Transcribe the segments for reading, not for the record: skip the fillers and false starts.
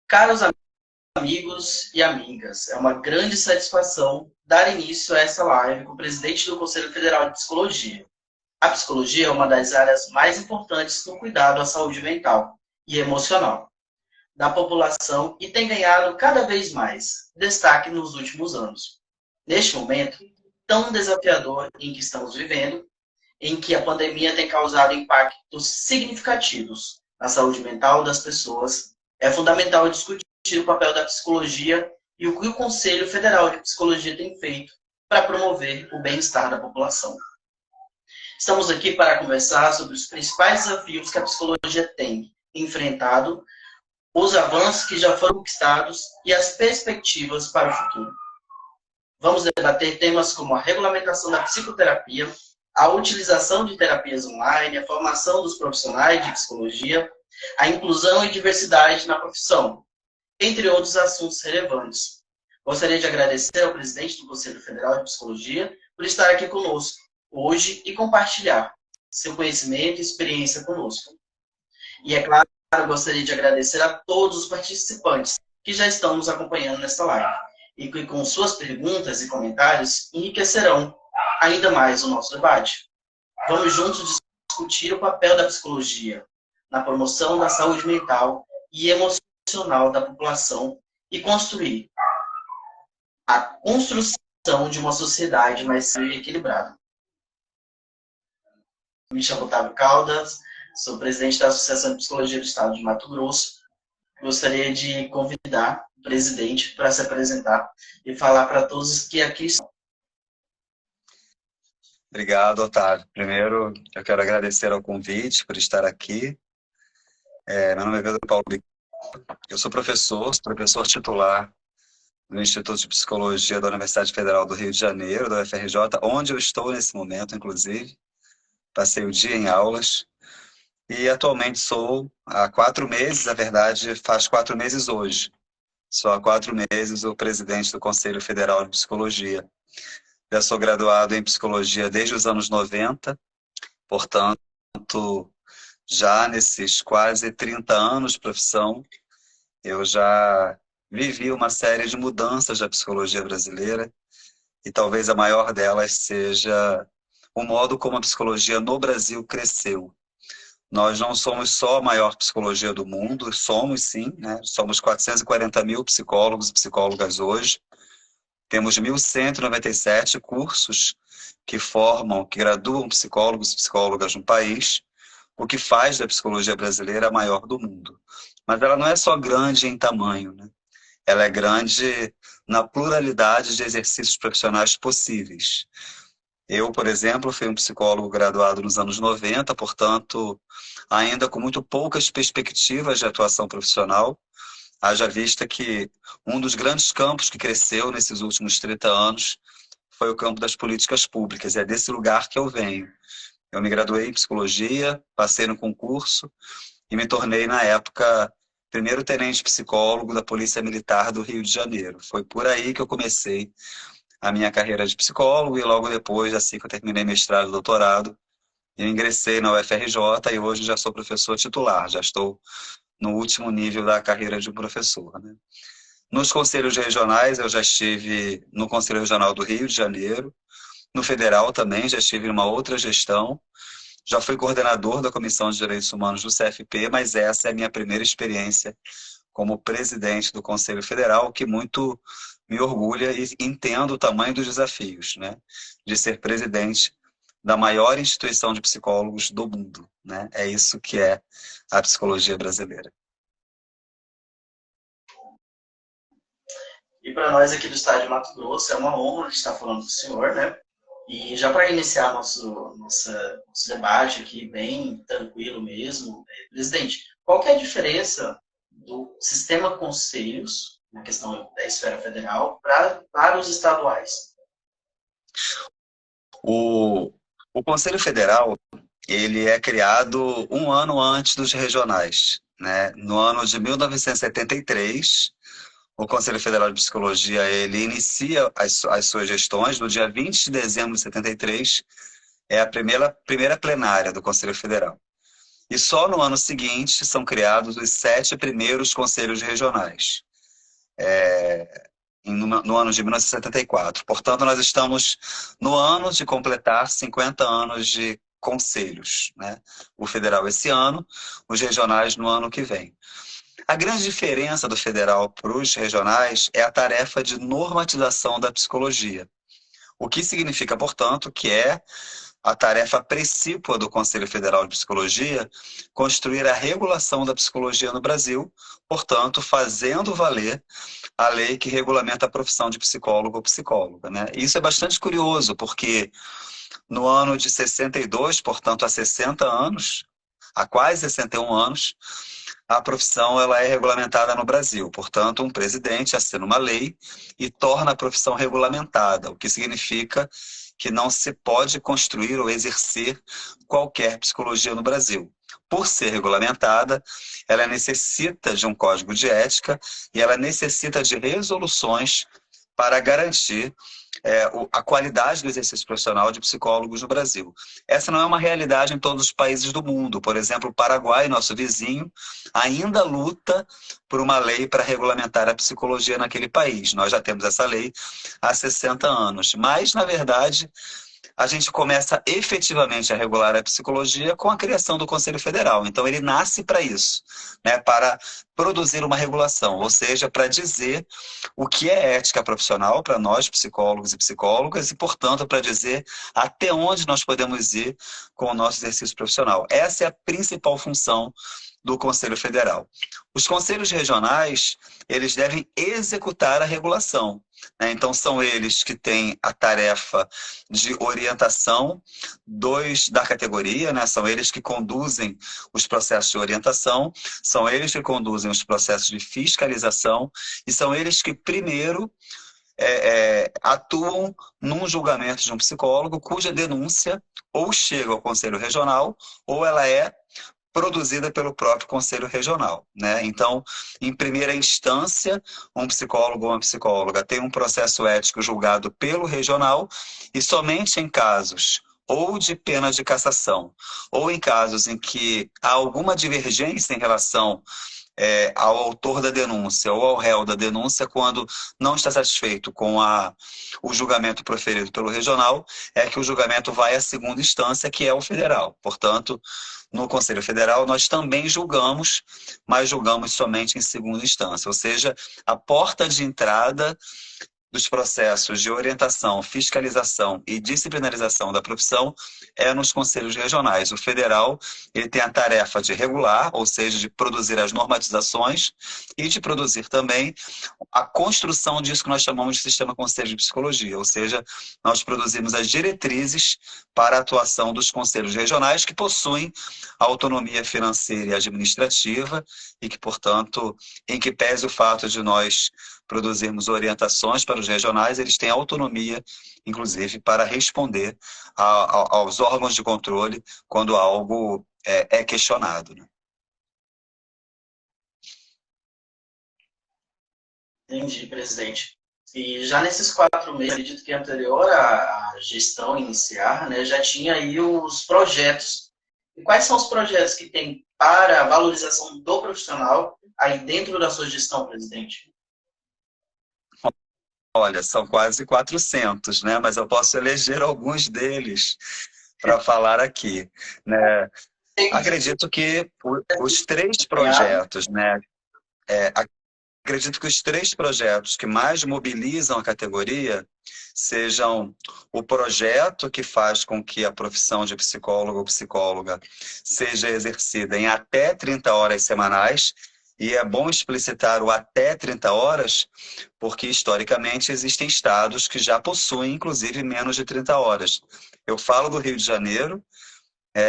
Caros amigos e amigas, é uma grande satisfação dar início a essa live com o presidente do Conselho Federal de Psicologia. A psicologia é uma das áreas mais importantes no cuidado à saúde mental e emocional da população e tem ganhado cada vez mais destaque nos últimos anos. Neste momento tão desafiador em que estamos vivendo, em que a pandemia tem causado impactos significativos na saúde mental das pessoas, é fundamental discutir o papel da psicologia e o que o Conselho Federal de Psicologia tem feito para promover o bem-estar da população. Estamos aqui para conversar sobre os principais desafios que a psicologia tem enfrentado, os avanços que já foram conquistados e as perspectivas para o futuro. Vamos debater temas como a regulamentação da psicoterapia, a utilização de terapias online, a formação dos profissionais de psicologia, a inclusão e diversidade na profissão, entre outros assuntos relevantes. Gostaria de agradecer ao presidente do Conselho Federal de Psicologia por estar aqui conosco hoje e compartilhar seu conhecimento e experiência conosco. E é claro, gostaria de agradecer a todos os participantes que já estão nos acompanhando nesta live e que com suas perguntas e comentários enriquecerão ainda mais o nosso debate. Vamos juntos discutir o papel da psicologia na promoção da saúde mental e emocional da população e construir a construção de uma sociedade mais equilibrada. Me chamo Otávio Caldas, sou presidente da Associação de Psicologia do Estado de Mato Grosso. Gostaria de convidar o presidente para se apresentar e falar para todos que aqui estão. Obrigado, Otávio. Primeiro, eu quero agradecer ao convite por estar aqui. Meu nome é Pedro Paulo. Eu sou professor titular do Instituto de Psicologia da Universidade Federal do Rio de Janeiro, da UFRJ, onde eu estou nesse momento, inclusive. Passei o dia em aulas. E atualmente sou, há 4 meses, na verdade, faz 4 meses hoje. Sou há 4 meses o presidente do Conselho Federal de Psicologia. Já sou graduado em psicologia desde os anos 90, portanto, já nesses quase 30 anos de profissão, eu já vivi uma série de mudanças da psicologia brasileira e talvez a maior delas seja o modo como a psicologia no Brasil cresceu. Nós não somos só a maior psicologia do mundo, somos sim, né? Somos 440 mil psicólogos e psicólogas hoje. Temos 1.197 cursos que graduam psicólogos e psicólogas no país, o que faz da psicologia brasileira a maior do mundo. Mas ela não é só grande em tamanho, né? Ela é grande na pluralidade de exercícios profissionais possíveis. Eu, por exemplo, fui um psicólogo graduado nos anos 90, portanto, ainda com muito poucas perspectivas de atuação profissional, haja vista que um dos grandes campos que cresceu nesses últimos 30 anos foi o campo das políticas públicas, e é desse lugar que eu venho. Eu me graduei em psicologia, passei no concurso e me tornei, na época, primeiro tenente psicólogo da Polícia Militar do Rio de Janeiro. Foi por aí que eu comecei a minha carreira de psicólogo e logo depois, assim que eu terminei mestrado e doutorado, eu ingressei na UFRJ e hoje já sou professor titular, já estou no último nível da carreira de um professor, né? Nos conselhos regionais, eu já estive no Conselho Regional do Rio de Janeiro, no Federal também, já estive em uma outra gestão, já fui coordenador da Comissão de Direitos Humanos do CFP, mas essa é a minha primeira experiência como presidente do Conselho Federal, o que muito me orgulha e entendo o tamanho dos desafios, né, de ser presidente da maior instituição de psicólogos do mundo, né? É isso que é a psicologia brasileira. E para nós aqui do estado de Mato Grosso, é uma honra estar falando com o senhor, né? E já para iniciar nosso debate aqui, bem tranquilo mesmo, presidente, qual que é a diferença do sistema conselhos, na questão da esfera federal, para os estaduais? O Conselho Federal, ele é criado um ano antes dos regionais, né? No ano de 1973, o Conselho Federal de Psicologia, ele inicia as suas gestões no dia 20 de dezembro de 73, é a primeira plenária do Conselho Federal. e só no ano seguinte são criados os 7 primeiros conselhos regionais, no ano de 1974. Portanto, nós estamos no ano de completar 50 anos de conselhos, né? O federal esse ano, os regionais no ano que vem. A grande diferença do federal para os regionais é a tarefa de normatização da psicologia. O que significa, portanto, que é a tarefa precípua do Conselho Federal de Psicologia construir a regulação da psicologia no Brasil, portanto, fazendo valer a lei que regulamenta a profissão de psicólogo ou psicóloga, né? Isso é bastante curioso, porque no ano de 62, portanto, há 60 anos, há quase 61 anos, a profissão ela é regulamentada no Brasil. Portanto, um presidente assina uma lei e torna a profissão regulamentada, o que significa que não se pode construir ou exercer qualquer psicologia no Brasil. Por ser regulamentada, ela necessita de um código de ética e ela necessita de resoluções para garantir a qualidade do exercício profissional de psicólogos no Brasil. Essa não é uma realidade em todos os países do mundo. Por exemplo, o Paraguai, nosso vizinho, ainda luta por uma lei para regulamentar a psicologia naquele país. Nós já temos essa lei há 60 anos. Mas, na verdade, a gente começa efetivamente a regular a psicologia com a criação do Conselho Federal. Então, ele nasce para isso, né, para produzir uma regulação, ou seja, para dizer o que é ética profissional para nós, psicólogos e psicólogas, e, portanto, para dizer até onde nós podemos ir com o nosso exercício profissional. Essa é a principal função do Conselho Federal. Os conselhos regionais, eles devem executar a regulação, né? Então, são eles que têm a tarefa de orientação da categoria, né? São eles que conduzem os processos de orientação, são eles que conduzem os processos de fiscalização e são eles que, primeiro, atuam num julgamento de um psicólogo cuja denúncia ou chega ao Conselho Regional ou ela é produzida pelo próprio Conselho Regional, né? Então, em primeira instância, um psicólogo ou uma psicóloga tem um processo ético julgado pelo regional e somente em casos ou de pena de cassação ou em casos em que há alguma divergência em relação ao autor da denúncia ou ao réu da denúncia, quando não está satisfeito com o julgamento proferido pelo regional, é que o julgamento vai à segunda instância, que é o federal. Portanto, no Conselho Federal, nós também julgamos, mas julgamos somente em segunda instância. Ou seja, a porta de entrada dos processos de orientação, fiscalização e disciplinarização da profissão é nos conselhos regionais. O federal, ele tem a tarefa de regular, ou seja, de produzir as normatizações e de produzir também a construção disso que nós chamamos de sistema conselho de psicologia, ou seja, nós produzimos as diretrizes para a atuação dos conselhos regionais que possuem autonomia financeira e administrativa e que, portanto, em que pese o fato de nós produzirmos orientações para os regionais, eles têm autonomia, inclusive, para responder aos órgãos de controle quando algo é questionado, né? Entendi, presidente. E já nesses 4 meses, acredito que anterior à gestão iniciar, né, já tinha aí os projetos. E quais são os projetos que tem para a valorização do profissional aí dentro da sua gestão, presidente? Olha, são quase 400, né? Mas eu posso eleger alguns deles para falar aqui, né? Acredito que os 3 projetos, né? Acredito que os 3 projetos que mais mobilizam a categoria sejam o projeto que faz com que a profissão de psicólogo ou psicóloga seja exercida em até 30 horas semanais. E é bom explicitar o até 30 horas, porque historicamente existem estados que já possuem, inclusive, menos de 30 horas. Eu falo do Rio de Janeiro,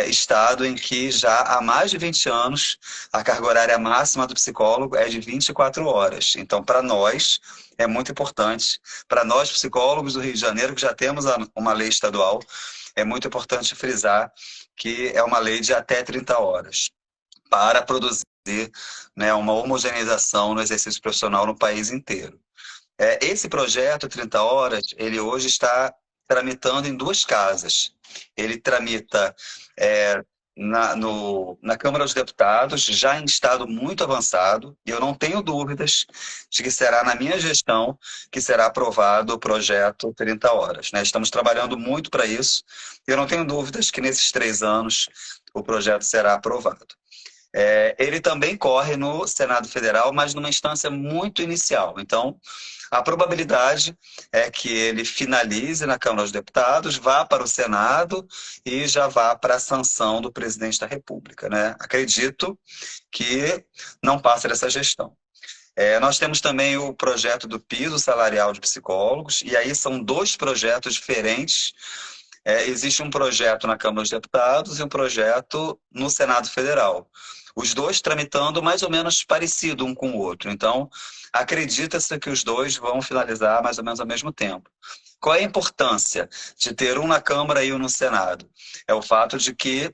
estado em que já há mais de 20 anos a carga horária máxima do psicólogo é de 24 horas. Então, para nós, é muito importante. Para nós, psicólogos do Rio de Janeiro, que já temos uma lei estadual, é muito importante frisar que é uma lei de até 30 horas, para produzir, né, uma homogeneização no exercício profissional no país inteiro. Esse projeto, 30 horas, ele hoje está tramitando em 2 casas. Ele tramita na Câmara dos Deputados, já em estado muito avançado, e eu não tenho dúvidas de que será na minha gestão que será aprovado o projeto 30 horas, né? Estamos trabalhando muito para isso, e eu não tenho dúvidas que nesses 3 anos o projeto será aprovado. Ele também corre no Senado Federal, mas numa instância muito inicial. Então, a probabilidade é que ele finalize na Câmara dos Deputados, vá para o Senado e já vá para a sanção do presidente da República, né? Acredito que não passe dessa gestão. Nós temos também o projeto do piso salarial de psicólogos, e aí são 2 projetos diferentes. Existe um projeto na Câmara dos Deputados e um projeto no Senado Federal. Os dois tramitando mais ou menos parecido um com o outro. Então, acredita-se que os dois vão finalizar mais ou menos ao mesmo tempo. Qual é a importância de ter um na Câmara e um no Senado? É o fato de que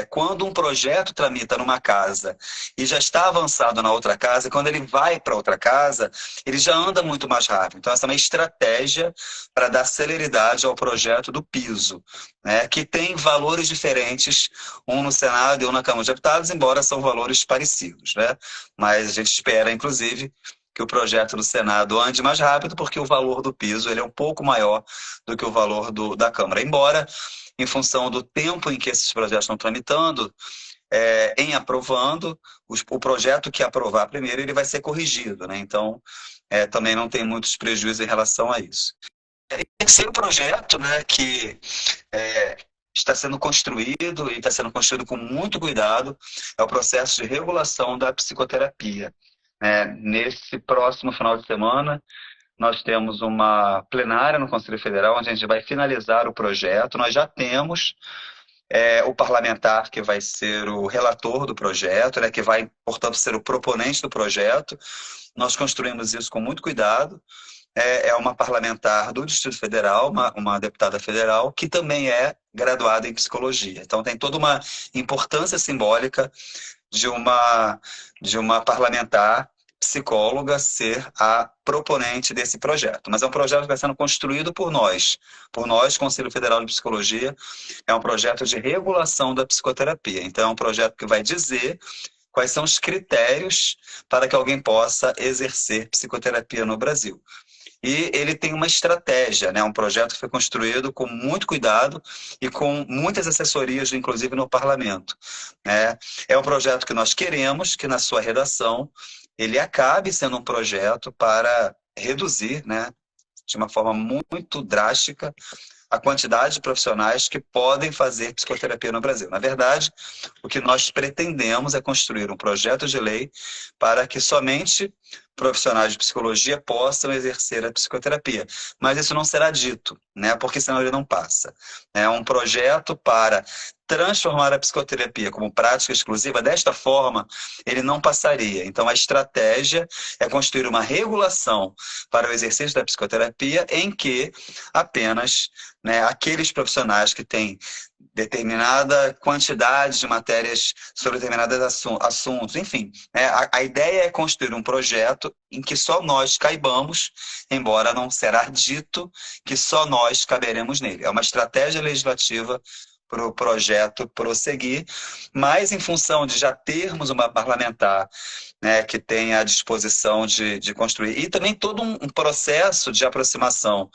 quando um projeto tramita numa casa e já está avançado na outra casa, quando ele vai para outra casa, ele já anda muito mais rápido. Então, essa é uma estratégia para dar celeridade ao projeto do piso, né, que tem valores diferentes, um no Senado e um na Câmara dos Deputados, embora são valores parecidos, né? Mas a gente espera, inclusive, que o projeto do Senado ande mais rápido, porque o valor do piso ele é um pouco maior do que o valor da Câmara. Embora, em função do tempo em que esses projetos estão tramitando, em aprovando, o projeto que aprovar primeiro, ele vai ser corrigido, né? Então, também não tem muitos prejuízos em relação a isso. E o terceiro projeto, né, que está sendo construído e está sendo construído com muito cuidado, é o processo de regulação da psicoterapia. Nesse próximo final de semana, nós temos uma plenária no Conselho Federal, onde a gente vai finalizar o projeto. Nós já temos o parlamentar que vai ser o relator do projeto, né, que vai, portanto, ser o proponente do projeto. Nós construímos isso com muito cuidado. É uma parlamentar do Distrito Federal, uma deputada federal, que também é graduada em psicologia. Então, tem toda uma importância simbólica de uma parlamentar psicóloga ser a proponente desse projeto. Mas é um projeto que vai sendo construído por nós, Conselho Federal de Psicologia. É um projeto de regulação da psicoterapia. Então, é um projeto que vai dizer quais são os critérios para que alguém possa exercer psicoterapia no Brasil. E ele tem uma estratégia, né? Um projeto que foi construído com muito cuidado e com muitas assessorias, inclusive no parlamento, né? É um projeto que nós queremos que na sua redação ele acabe sendo um projeto para reduzir, né, de uma forma muito drástica, a quantidade de profissionais que podem fazer psicoterapia no Brasil. Na verdade, o que nós pretendemos é construir um projeto de lei para que somente profissionais de psicologia possam exercer a psicoterapia. Mas isso não será dito, né? Porque senão ele não passa. É um projeto para transformar a psicoterapia como prática exclusiva. Desta forma, ele não passaria. Então, a estratégia é construir uma regulação para o exercício da psicoterapia em que apenas, né, aqueles profissionais que têm determinada quantidade de matérias sobre determinados assuntos, enfim. A ideia é construir um projeto em que só nós caibamos, embora não será dito que só nós caberemos nele. É uma estratégia legislativa para o projeto prosseguir, mas em função de já termos uma parlamentar, né, que tenha a disposição de construir, e também todo um processo de aproximação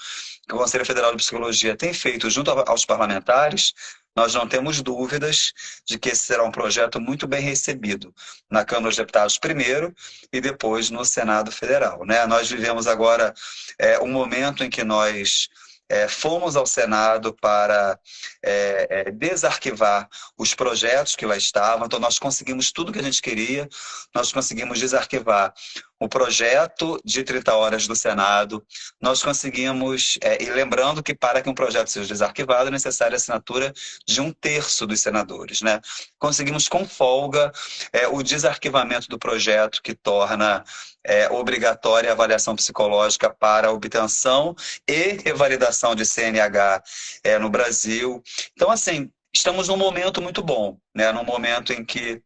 que o Conselho Federal de Psicologia tem feito junto aos parlamentares, nós não temos dúvidas de que esse será um projeto muito bem recebido na Câmara dos Deputados primeiro e depois no Senado Federal, né? Nós vivemos agora um momento em que nós fomos ao Senado para desarquivar os projetos que lá estavam. Então, nós conseguimos tudo que a gente queria. Nós conseguimos desarquivar o projeto de 30 horas do Senado. Nós conseguimos, e lembrando que para que um projeto seja desarquivado, é necessária a assinatura de 1/3 dos senadores, né? Conseguimos com folga o desarquivamento do projeto que torna obrigatória a avaliação psicológica para a obtenção e revalidação de CNH no Brasil. Então, assim, estamos num momento muito bom, né? Num momento em que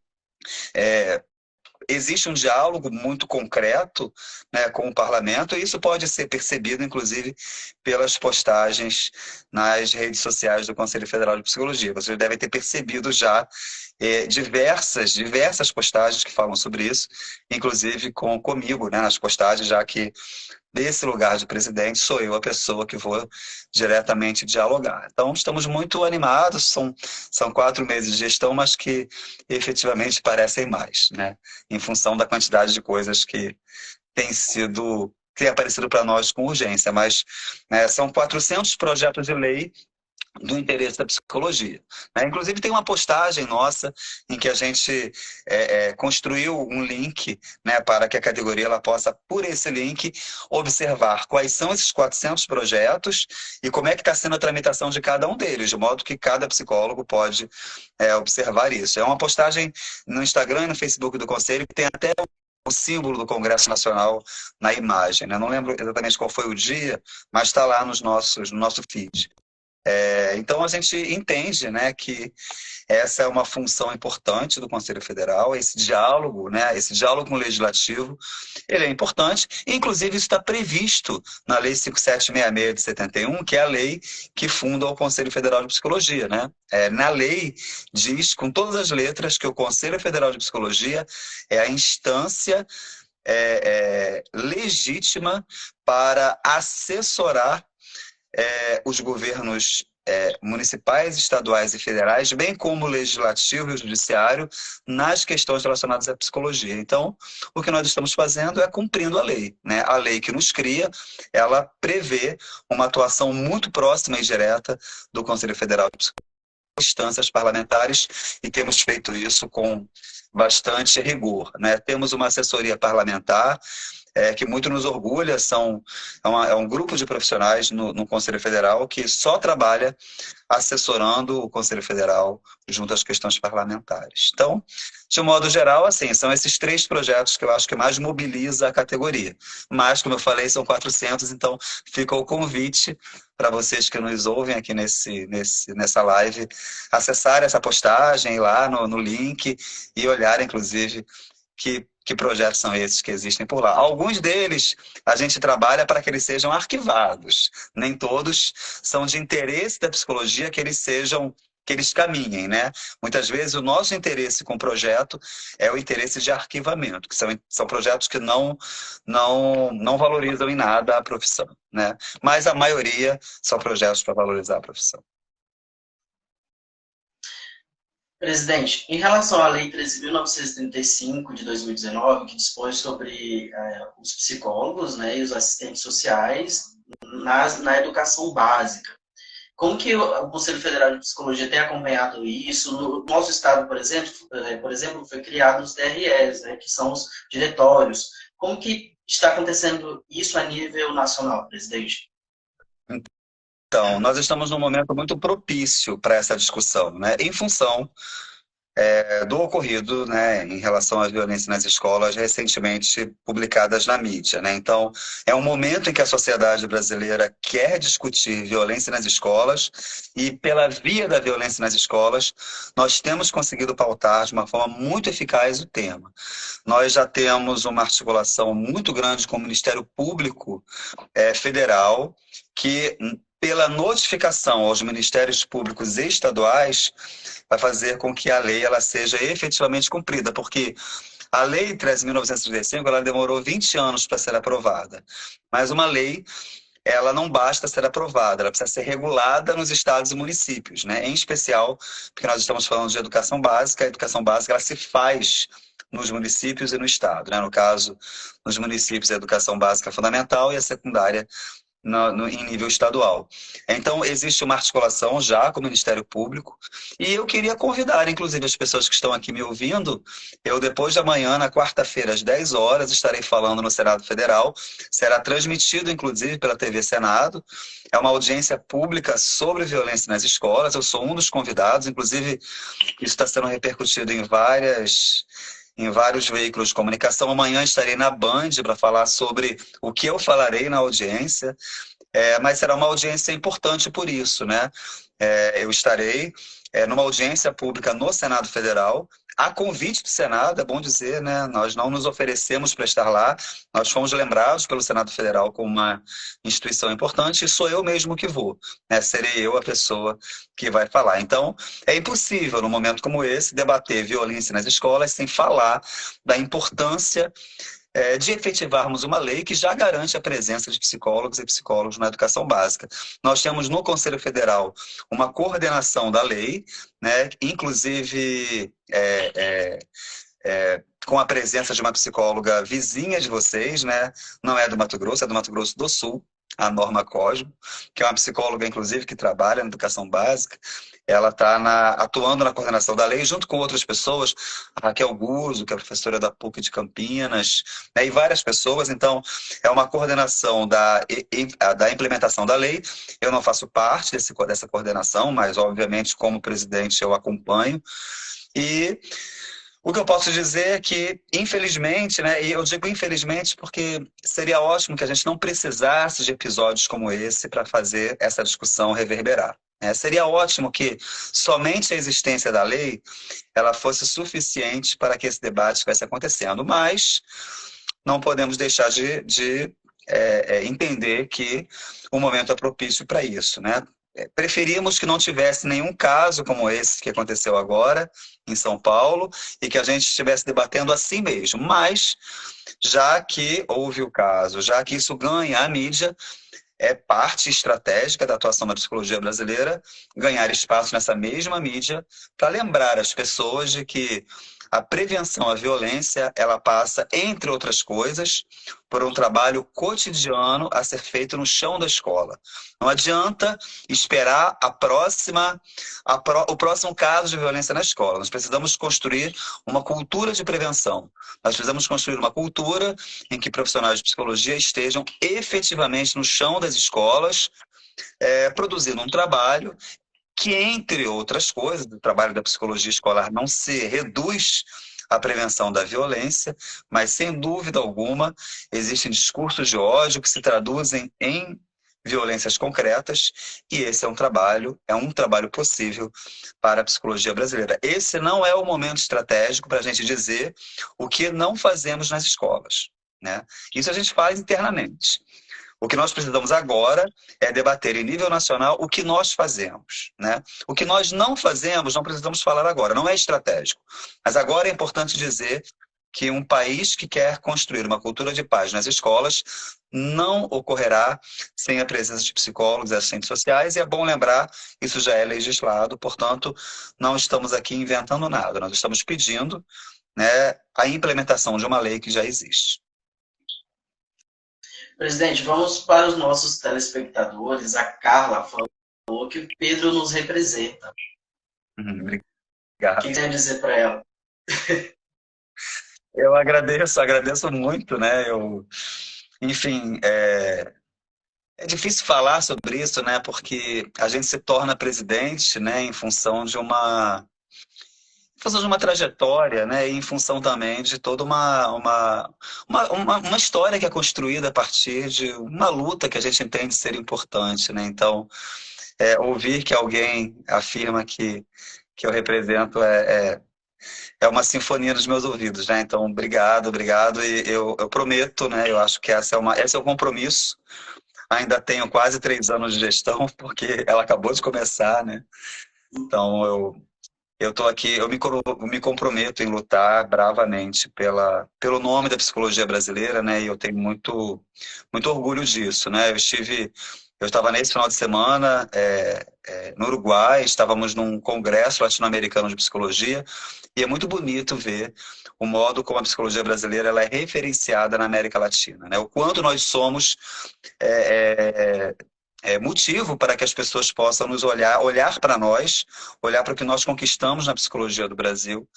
existe um diálogo muito concreto, né, com o parlamento, e isso pode ser percebido, inclusive, pelas postagens nas redes sociais do Conselho Federal de Psicologia. Vocês devem ter percebido já diversas postagens que falam sobre isso, inclusive comigo, né, nas postagens, já que desse lugar de presidente sou eu a pessoa que vou diretamente dialogar. Então, estamos muito animados, são 4 meses de gestão, mas que efetivamente parecem mais, né? Em função da quantidade de coisas que tem aparecido para nós com urgência, mas né, são 400 projetos de lei do interesse da psicologia, né? Inclusive tem uma postagem nossa em que a gente construiu um link, né, para que a categoria ela possa, por esse link, observar quais são esses 400 projetos e como é que está sendo a tramitação de cada um deles, de modo que cada psicólogo pode observar isso. É uma postagem no Instagram e no Facebook do Conselho que tem até o símbolo do Congresso Nacional na imagem, né? Não lembro exatamente qual foi o dia, mas está lá no nosso feed. Então a gente entende, né, que essa é uma função importante do Conselho Federal, esse diálogo, né, esse diálogo com o Legislativo, ele é importante, e, inclusive isso está previsto na Lei 5766 de 71, que é a lei que funda o Conselho Federal de Psicologia, né? Na lei diz, com todas as letras, que o Conselho Federal de Psicologia é a instância legítima para assessorar os governos municipais, estaduais e federais, bem como o legislativo e o judiciário, nas questões relacionadas à psicologia. Então, o que nós estamos fazendo é cumprindo a lei, né? A lei que nos cria, ela prevê uma atuação muito próxima e direta do Conselho Federal de Psicologia, instâncias parlamentares, e temos feito isso com bastante rigor, né? Temos uma assessoria parlamentar que muito nos orgulha, é um grupo de profissionais no Conselho Federal que só trabalha assessorando o Conselho Federal junto às questões parlamentares. Então, de um modo geral, assim, são esses 3 projetos que eu acho que mais mobiliza a categoria. Mas, como eu falei, são 400, então fica o convite para vocês que nos ouvem aqui nessa live, acessarem essa postagem lá no link e olharem, inclusive, que projetos são esses que existem por lá. Alguns deles a gente trabalha para que eles sejam arquivados. Nem todos são de interesse da psicologia que eles caminhem, né? Muitas vezes o nosso interesse com o projeto é o interesse de arquivamento, que são projetos que não valorizam em nada a profissão, né? Mas a maioria são projetos para valorizar a profissão. Presidente, em relação à Lei 13.935 de 2019, que dispõe sobre os psicólogos, né, e os assistentes sociais na educação básica, como que o Conselho Federal de Psicologia tem acompanhado isso? No nosso estado, por exemplo, foi criado os DREs, né, que são os diretórios. Como que está acontecendo isso a nível nacional, presidente? Então, nós estamos num momento muito propício para essa discussão, né? Em função do ocorrido, né, em relação à violência nas escolas recentemente publicadas na mídia, né? Então, é um momento em que a sociedade brasileira quer discutir violência nas escolas e, pela via da violência nas escolas, nós temos conseguido pautar de uma forma muito eficaz o tema. Nós já temos uma articulação muito grande com o Ministério Público Federal, que, pela notificação aos ministérios públicos estaduais, vai fazer com que a lei ela seja efetivamente cumprida, porque a Lei 13.935 ela demorou 20 anos para ser aprovada, mas uma lei ela não basta ser aprovada, ela precisa ser regulada nos estados e municípios, né? Em especial, porque nós estamos falando de educação básica, a educação básica ela se faz nos municípios e no estado, né? No caso, nos municípios a educação básica fundamental e a secundária em nível estadual. Então, existe uma articulação já com o Ministério Público e eu queria convidar, inclusive, as pessoas que estão aqui me ouvindo. Eu, depois de amanhã, na quarta-feira, às 10 horas, estarei falando no Senado Federal. Será transmitido, inclusive, pela TV Senado. É uma audiência pública sobre violência nas escolas. Eu sou um dos convidados, inclusive, isso está sendo repercutido em vários veículos de comunicação. Amanhã estarei na Band para falar sobre o que eu falarei na audiência, mas será uma audiência importante por isso, né? Eu estarei numa audiência pública no Senado Federal, a convite do Senado, é bom dizer, né? Nós não nos oferecemos para estar lá, nós fomos lembrados pelo Senado Federal como uma instituição importante e sou eu mesmo que vou, né? Serei eu a pessoa que vai falar. Então, é impossível, num momento como esse, debater violência nas escolas sem falar da importância de efetivarmos uma lei que já garante a presença de psicólogos e psicólogos na educação básica. Nós temos no Conselho Federal uma coordenação da lei, né, inclusive com a presença de uma psicóloga vizinha de vocês, né, não é do Mato Grosso, é do Mato Grosso do Sul, a Norma Cosmo, que é uma psicóloga, inclusive, que trabalha na educação básica. Ela está atuando na coordenação da lei, junto com outras pessoas, a Raquel Guzzo, que é professora da PUC de Campinas, né, e várias pessoas. Então, é uma coordenação da implementação da lei. Eu não faço parte dessa coordenação, mas, obviamente, como presidente, eu acompanho. E o que eu posso dizer é que, infelizmente, né, e eu digo infelizmente porque seria ótimo que a gente não precisasse de episódios como esse para fazer essa discussão reverberar. Né? Seria ótimo que somente a existência da lei ela fosse suficiente para que esse debate estivesse acontecendo, mas não podemos deixar de entender que o momento é propício para isso, né? Preferimos que não tivesse nenhum caso como esse que aconteceu agora em São Paulo e que a gente estivesse debatendo assim mesmo. Mas, já que houve o caso, já que isso ganha a mídia, é parte estratégica da atuação da psicologia brasileira ganhar espaço nessa mesma mídia para lembrar as pessoas de que a prevenção à violência, ela passa, entre outras coisas, por um trabalho cotidiano a ser feito no chão da escola. Não adianta esperar o próximo caso de violência na escola. Nós precisamos construir uma cultura de prevenção. Nós precisamos construir uma cultura em que profissionais de psicologia estejam efetivamente no chão das escolas, produzindo um trabalho que, entre outras coisas, o trabalho da psicologia escolar não se reduz à prevenção da violência, mas, sem dúvida alguma, existem discursos de ódio que se traduzem em violências concretas, e esse é um trabalho possível para a psicologia brasileira. Esse não é o momento estratégico para a gente dizer o que não fazemos nas escolas, né? Isso a gente faz internamente. O que nós precisamos agora é debater em nível nacional o que nós fazemos, né? O que nós não fazemos, não precisamos falar agora, não é estratégico. Mas agora é importante dizer que um país que quer construir uma cultura de paz nas escolas não ocorrerá sem a presença de psicólogos e assistentes sociais, e é bom lembrar, isso já é legislado, portanto, não estamos aqui inventando nada, nós estamos pedindo, né, a implementação de uma lei que já existe. Presidente, vamos para os nossos telespectadores. A Carla falou que o Pedro nos representa. Obrigado. O que você quer dizer para ela? Eu agradeço muito, né? Enfim, é difícil falar sobre isso, né? Porque a gente se torna presidente, né? Em função de uma trajetória, né? E em função também de toda uma história que é construída a partir de uma luta que a gente entende ser importante, né? Então, ouvir que alguém afirma que eu represento é uma sinfonia nos meus ouvidos, né? Então, obrigado. E eu prometo, né? Eu acho que esse é o compromisso. Ainda tenho quase 3 anos de gestão, porque ela acabou de começar, né? Então, eu estou aqui, eu me comprometo em lutar bravamente pelo nome da psicologia brasileira, né? E eu tenho muito, muito orgulho disso, né? Eu estava nesse final de semana no Uruguai, estávamos num congresso latino-americano de psicologia, e é muito bonito ver o modo como a psicologia brasileira ela é referenciada na América Latina, né? O quanto nós somos motivo para que as pessoas possam nos olhar para nós, olhar para o que nós conquistamos na psicologia do Brasil,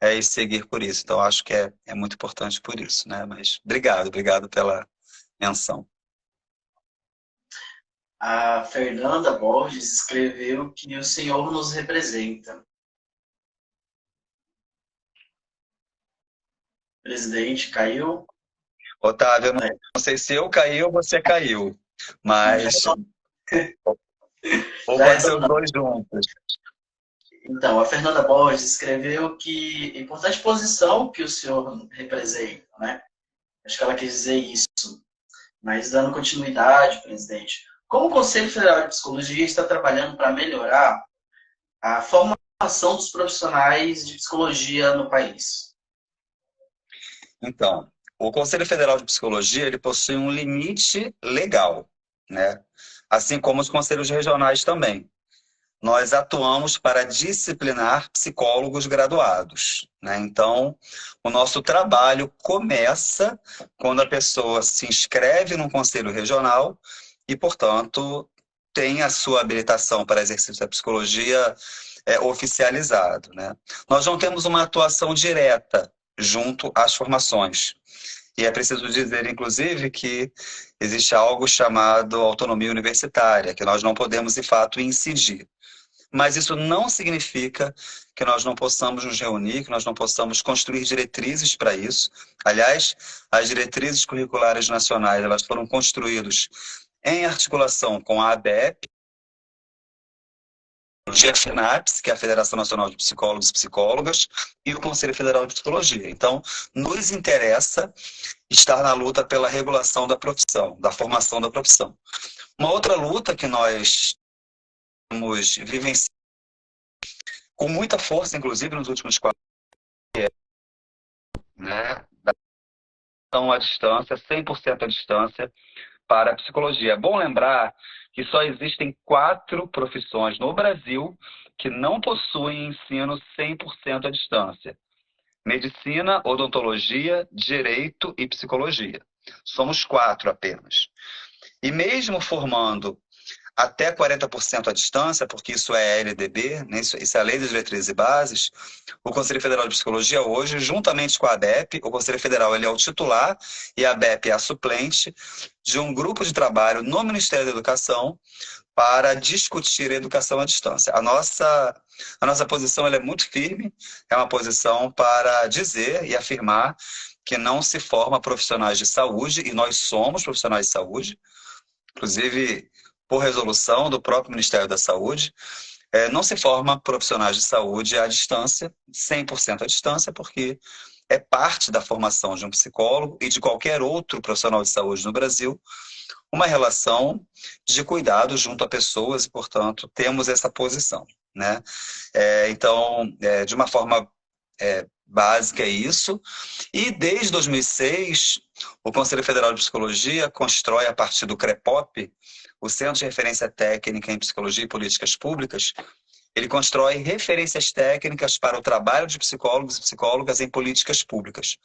e seguir por isso. Então, acho que é muito importante por isso, né? Mas obrigado pela menção. A Fernanda Borges escreveu que o Senhor nos representa. Presidente, caiu? Otávio, eu não sei se eu caí ou você caiu, mas ou pode ser os dois juntos. Então, a Fernanda Borges escreveu que a importante posição que o senhor representa, né? Acho que ela quis dizer isso. Mas dando continuidade, presidente, como o Conselho Federal de Psicologia está trabalhando para melhorar a formação dos profissionais de psicologia no país? Então, o Conselho Federal de Psicologia, ele possui um limite legal, né? Assim como os conselhos regionais também. Nós atuamos para disciplinar psicólogos graduados, né? Então, o nosso trabalho começa quando a pessoa se inscreve num conselho regional e, portanto, tem a sua habilitação para exercício da psicologia oficializado, né? Nós não temos uma atuação direta junto às formações. E é preciso dizer, inclusive, que existe algo chamado autonomia universitária, que nós não podemos, de fato, incidir. Mas isso não significa que nós não possamos nos reunir, que nós não possamos construir diretrizes para isso. Aliás, as diretrizes curriculares nacionais, elas foram construídas em articulação com a ABEP, a FENAPS, que é a Federação Nacional de Psicólogos e Psicólogas, e o Conselho Federal de Psicologia. Então, nos interessa estar na luta pela regulação da profissão, da formação da profissão. Uma outra luta que nós temos vivenciado com muita força, inclusive nos últimos 4 anos, né, da ação à distância, 100% à distância para a psicologia. É bom lembrar que só existem 4 profissões no Brasil que não possuem ensino 100% à distância: medicina, odontologia, direito e psicologia. Somos 4 apenas. E mesmo formando até 40% à distância, porque isso é a LDB, né? Isso é a Lei das Diretrizes e Bases, o Conselho Federal de Psicologia hoje, juntamente com a ABEP, o Conselho Federal ele é o titular e a ABEP é a suplente de um grupo de trabalho no Ministério da Educação para discutir a educação à distância. A nossa posição ela é muito firme, é uma posição para dizer e afirmar que não se forma profissionais de saúde, e nós somos profissionais de saúde, inclusive por resolução do próprio Ministério da Saúde, não se forma profissionais de saúde à distância, 100% à distância, porque é parte da formação de um psicólogo e de qualquer outro profissional de saúde no Brasil, uma relação de cuidado junto a pessoas e, portanto, temos essa posição, né? Então, de uma forma básica é isso. E desde 2006, o Conselho Federal de Psicologia constrói, a partir do CREPOP, o Centro de Referência Técnica em Psicologia e Políticas Públicas, ele constrói referências técnicas para o trabalho de psicólogos e psicólogas em políticas públicas.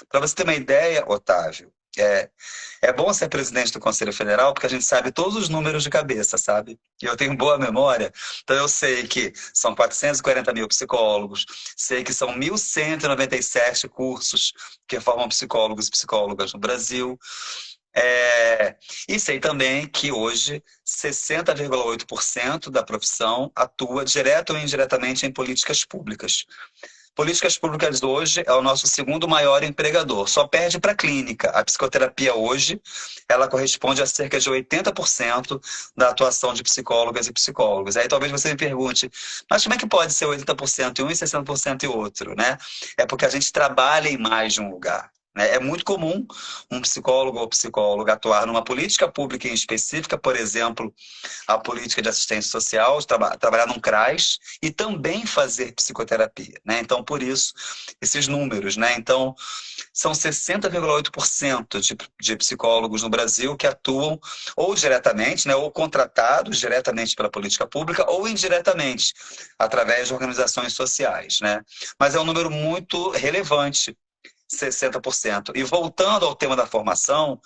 Para você ter uma ideia, Otávio, é bom ser presidente do Conselho Federal porque a gente sabe todos os números de cabeça, sabe? E eu tenho boa memória, então eu sei que são 440 mil psicólogos, sei que são 1.197 cursos que formam psicólogos e psicólogas no Brasil. E sei também que hoje 60,8% da profissão atua direta ou indiretamente em políticas públicas. Políticas públicas hoje é o nosso segundo maior empregador, só perde para a clínica. A psicoterapia hoje, ela corresponde a cerca de 80% da atuação de psicólogas e psicólogos. Aí talvez você me pergunte, mas como é que pode ser 80% em um e 60% em outro, né? É porque a gente trabalha em mais de um lugar. É muito comum um psicólogo ou psicóloga atuar numa política pública em específica, por exemplo, a política de assistência social, trabalhar num CRAS e também fazer psicoterapia, né? Então, por isso, esses números, né? Então, são 60,8% de psicólogos no Brasil que atuam ou diretamente, né, ou contratados diretamente pela política pública ou indiretamente, através de organizações sociais, né? Mas é um número muito relevante, 60%. E voltando ao tema da formação,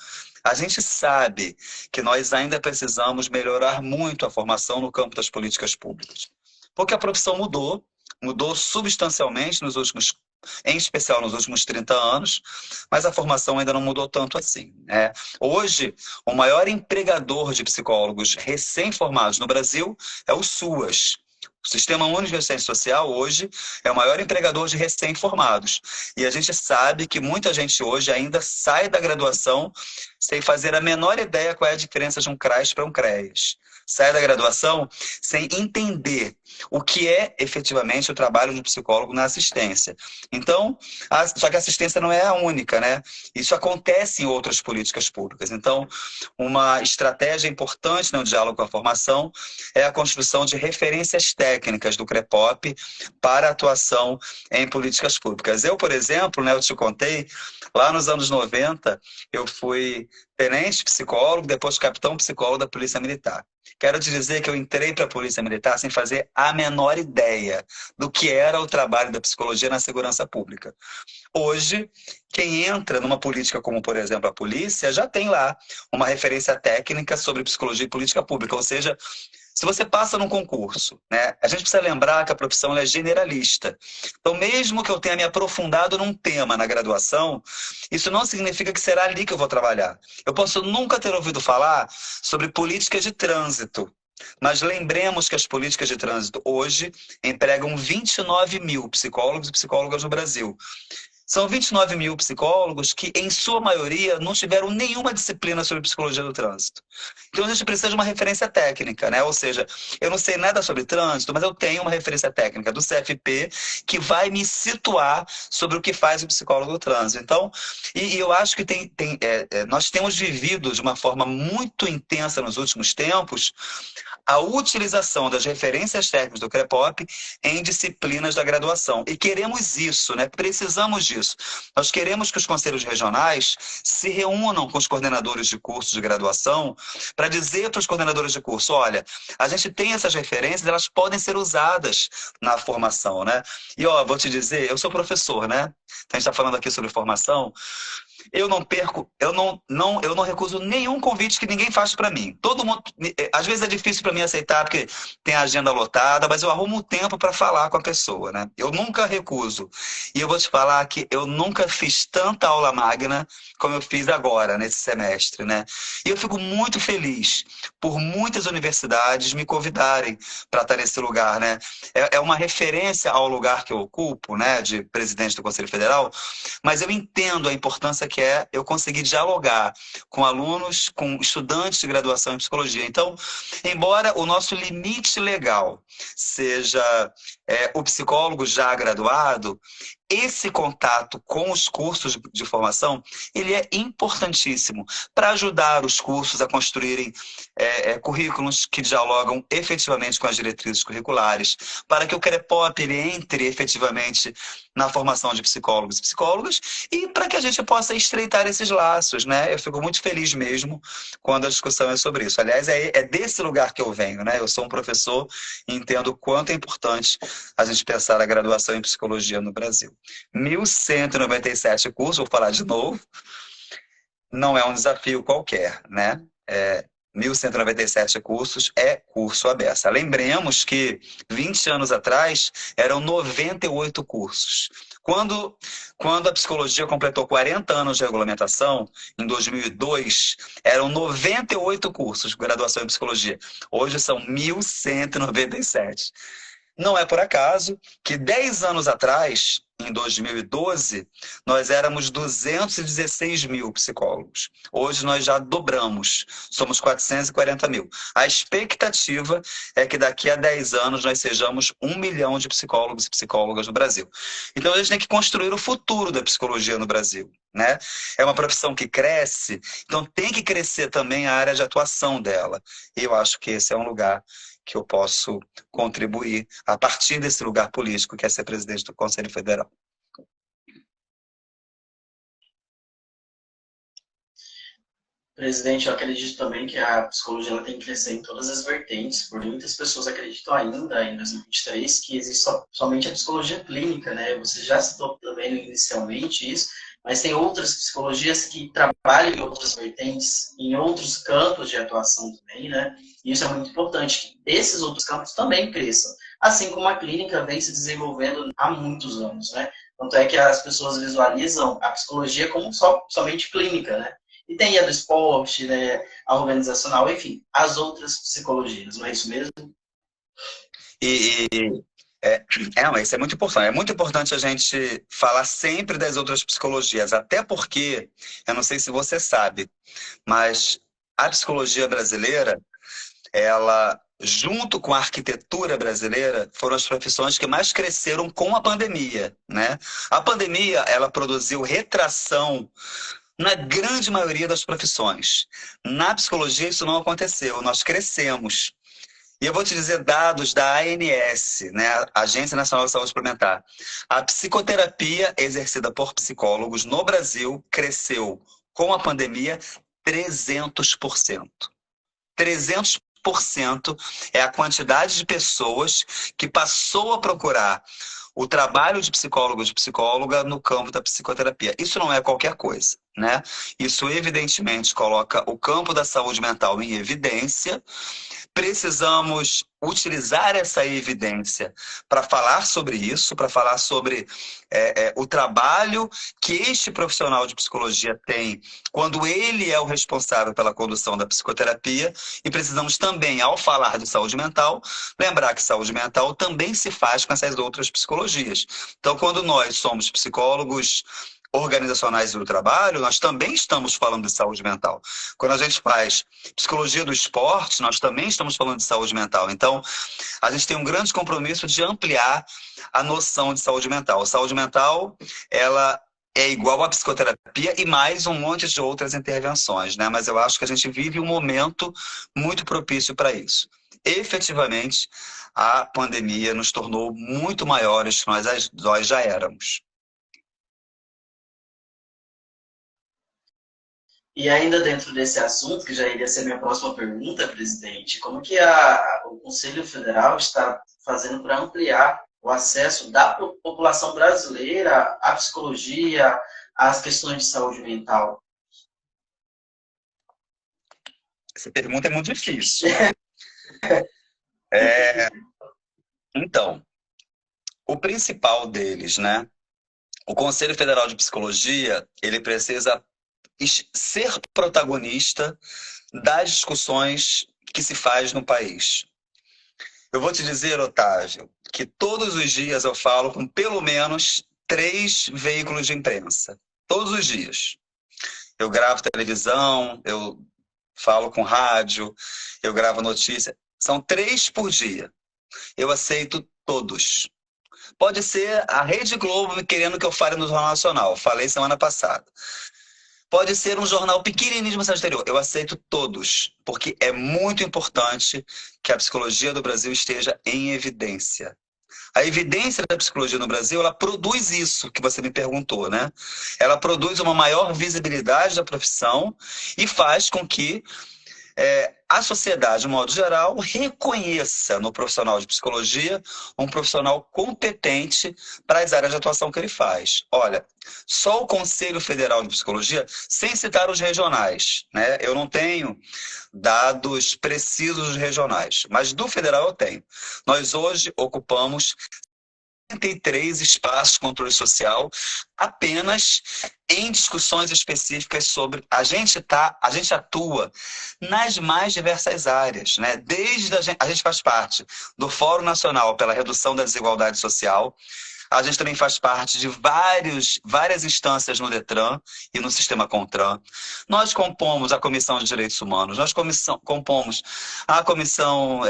a gente sabe que nós ainda precisamos melhorar muito a formação no campo das políticas públicas. Porque a profissão mudou substancialmente em especial nos últimos 30 anos, mas a formação ainda não mudou tanto assim, né? Hoje, o maior empregador de psicólogos recém-formados no Brasil é o SUAS, O Sistema Único de Assistência Social, hoje, é o maior empregador de recém-formados. E a gente sabe que muita gente hoje ainda sai da graduação sem fazer a menor ideia qual é a diferença de um CRAS para um CREAS. Sai da graduação sem entender o que é efetivamente o trabalho de psicólogo na assistência. Então, só que a assistência não é a única, né? Isso acontece em outras políticas públicas. Então, uma estratégia importante no diálogo com a formação é a construção de referências técnicas do CREPOP para atuação em políticas públicas. Eu, por exemplo, né, eu te contei, lá nos anos 90, eu fui tenente psicólogo, depois capitão psicólogo da Polícia Militar. Quero te dizer que eu entrei para a Polícia Militar sem fazer a menor ideia do que era o trabalho da psicologia na segurança pública. Hoje, quem entra numa política como, por exemplo, a polícia, já tem lá uma referência técnica sobre psicologia e política pública, ou seja, se você passa num concurso, né, a gente precisa lembrar que a profissão ela é generalista. Então, mesmo que eu tenha me aprofundado num tema na graduação, isso não significa que será ali que eu vou trabalhar. Eu posso nunca ter ouvido falar sobre políticas de trânsito, mas lembremos que as políticas de trânsito hoje empregam 29 mil psicólogos e psicólogas no Brasil. São 29 mil psicólogos que, em sua maioria, não tiveram nenhuma disciplina sobre psicologia do trânsito. Então, a gente precisa de uma referência técnica, né? Ou seja, eu não sei nada sobre trânsito, mas eu tenho uma referência técnica do CFP que vai me situar sobre o que faz o psicólogo do trânsito. Então, e eu acho que nós temos vivido de uma forma muito intensa nos últimos tempos a utilização das referências técnicas do CREPOP em disciplinas da graduação. E queremos isso, né? Precisamos disso. Nós queremos que os conselhos regionais se reúnam com os coordenadores de cursos de graduação para dizer para os coordenadores de curso, olha, a gente tem essas referências, elas podem ser usadas na formação, né? E, ó, vou te dizer, eu sou professor, né? Então, a gente está falando aqui sobre formação. Eu não perco, eu não recuso nenhum convite que ninguém faz para mim. Todo mundo, às vezes é difícil para mim aceitar porque tem a agenda lotada, mas eu arrumo um tempo para falar com a pessoa, né? Eu nunca recuso. E eu vou te falar que eu nunca fiz tanta aula magna como eu fiz agora nesse semestre, né? E eu fico muito feliz por muitas universidades me convidarem para estar nesse lugar, né? É uma referência ao lugar que eu ocupo, né, de presidente do Conselho Federal, mas eu entendo a importância que é eu conseguir dialogar com alunos, com estudantes de graduação em psicologia. Então, embora o nosso limite legal seja o psicólogo já graduado, esse contato com os cursos de formação, ele é importantíssimo para ajudar os cursos a construírem currículos que dialogam efetivamente com as diretrizes curriculares, para que o CREPOP ele entre efetivamente na formação de psicólogos e psicólogas e para que a gente possa estreitar esses laços, né? Eu fico muito feliz mesmo quando a discussão é sobre isso. Aliás, é desse lugar que eu venho, né? Eu sou um professor e entendo o quanto é importante a gente pensar a graduação em psicologia no Brasil. 1.197 cursos, vou falar de novo, não é um desafio qualquer, né? 1.197 cursos é curso à beça. Lembremos que 20 anos atrás eram 98 cursos. Quando a psicologia completou 40 anos de regulamentação, em 2002, eram 98 cursos de graduação em psicologia. Hoje são 1.197. Não é por acaso que 10 anos atrás, em 2012, nós éramos 216 mil psicólogos. Hoje nós já dobramos, somos 440 mil. A expectativa é que daqui a 10 anos nós sejamos 1 milhão de psicólogos e psicólogas no Brasil. Então a gente tem que construir o futuro da psicologia no Brasil, né? É uma profissão que cresce, então tem que crescer também a área de atuação dela. E eu acho que esse é um lugar que eu posso contribuir a partir desse lugar político que é ser presidente do Conselho Federal. Presidente, eu acredito também que a psicologia ela tem que crescer em todas as vertentes, porque muitas pessoas acreditam ainda, em 2023, que existe somente a psicologia clínica, né? Você já citou também inicialmente isso, mas tem outras psicologias que trabalham em outras vertentes, em outros campos de atuação também, né? E isso é muito importante, que esses outros campos também cresçam, assim como a clínica vem se desenvolvendo há muitos anos, né? Tanto é que as pessoas visualizam a psicologia como somente clínica, né? E tem a do esporte, né, a organizacional, enfim, as outras psicologias, não é isso mesmo? E é, mas isso é muito importante. É muito importante a gente falar sempre das outras psicologias, até porque, eu não sei se você sabe, mas a psicologia brasileira, ela, junto com a arquitetura brasileira, foram as profissões que mais cresceram com a pandemia, né? A pandemia, ela produziu retração na grande maioria das profissões. Na psicologia, isso não aconteceu, nós crescemos. E eu vou te dizer dados da ANS, né, Agência Nacional de Saúde Suplementar. A psicoterapia exercida por psicólogos no Brasil cresceu com a pandemia 300%. 300% é a quantidade de pessoas que passou a procurar o trabalho de psicólogo de psicóloga no campo da psicoterapia. Isso não é qualquer coisa, né? Isso evidentemente coloca o campo da saúde mental em evidência. Precisamos utilizar essa evidência para falar sobre isso, para falar sobre o trabalho que este profissional de psicologia tem quando ele é o responsável pela condução da psicoterapia, e precisamos também, ao falar de saúde mental, lembrar que saúde mental também se faz com essas outras psicologias. Então, quando nós somos psicólogos organizacionais do trabalho, nós também estamos falando de saúde mental. Quando a gente faz psicologia do esporte, nós também estamos falando de saúde mental. Então, a gente tem um grande compromisso de ampliar a noção de saúde mental. Saúde mental, ela é igual à psicoterapia e mais um monte de outras intervenções, né? Mas eu acho que a gente vive um momento muito propício para isso. Efetivamente, a pandemia nos tornou muito maiores do que nós já éramos. E ainda dentro desse assunto, que já iria ser minha próxima pergunta, presidente, como que o Conselho Federal está fazendo para ampliar o acesso da população brasileira à psicologia, às questões de saúde mental? Essa pergunta é muito difícil. Então, o principal deles, né? O Conselho Federal de Psicologia, ele precisa ser protagonista das discussões que se faz no país. Eu vou te dizer, Otávio, que todos os dias eu falo com pelo menos 3 veículos de imprensa. Todos os dias. Eu gravo televisão, eu falo com rádio, eu gravo notícia. São 3 por dia. Eu aceito todos. Pode ser a Rede Globo querendo que eu fale no Jornal Nacional. Falei semana passada. Pode ser um jornal pequenininho de mensagem exterior. Eu aceito todos, porque é muito importante que a psicologia do Brasil esteja em evidência. A evidência da psicologia no Brasil, ela produz isso que você me perguntou, né? Ela produz uma maior visibilidade da profissão e faz com que a sociedade, de modo geral, reconheça no profissional de psicologia um profissional competente para as áreas de atuação que ele faz. Olha, só o Conselho Federal de Psicologia, sem citar os regionais, né? Eu não tenho dados precisos regionais, mas do federal eu tenho. Nós hoje ocupamos 33 espaços de controle social apenas em discussões específicas sobre... A gente atua nas mais diversas áreas, né? Desde a gente faz parte do Fórum Nacional pela Redução da Desigualdade Social. A gente também faz parte de várias instâncias no DETRAN e no sistema CONTRAN. Nós compomos a Comissão de Direitos Humanos, nós compomos a Comissão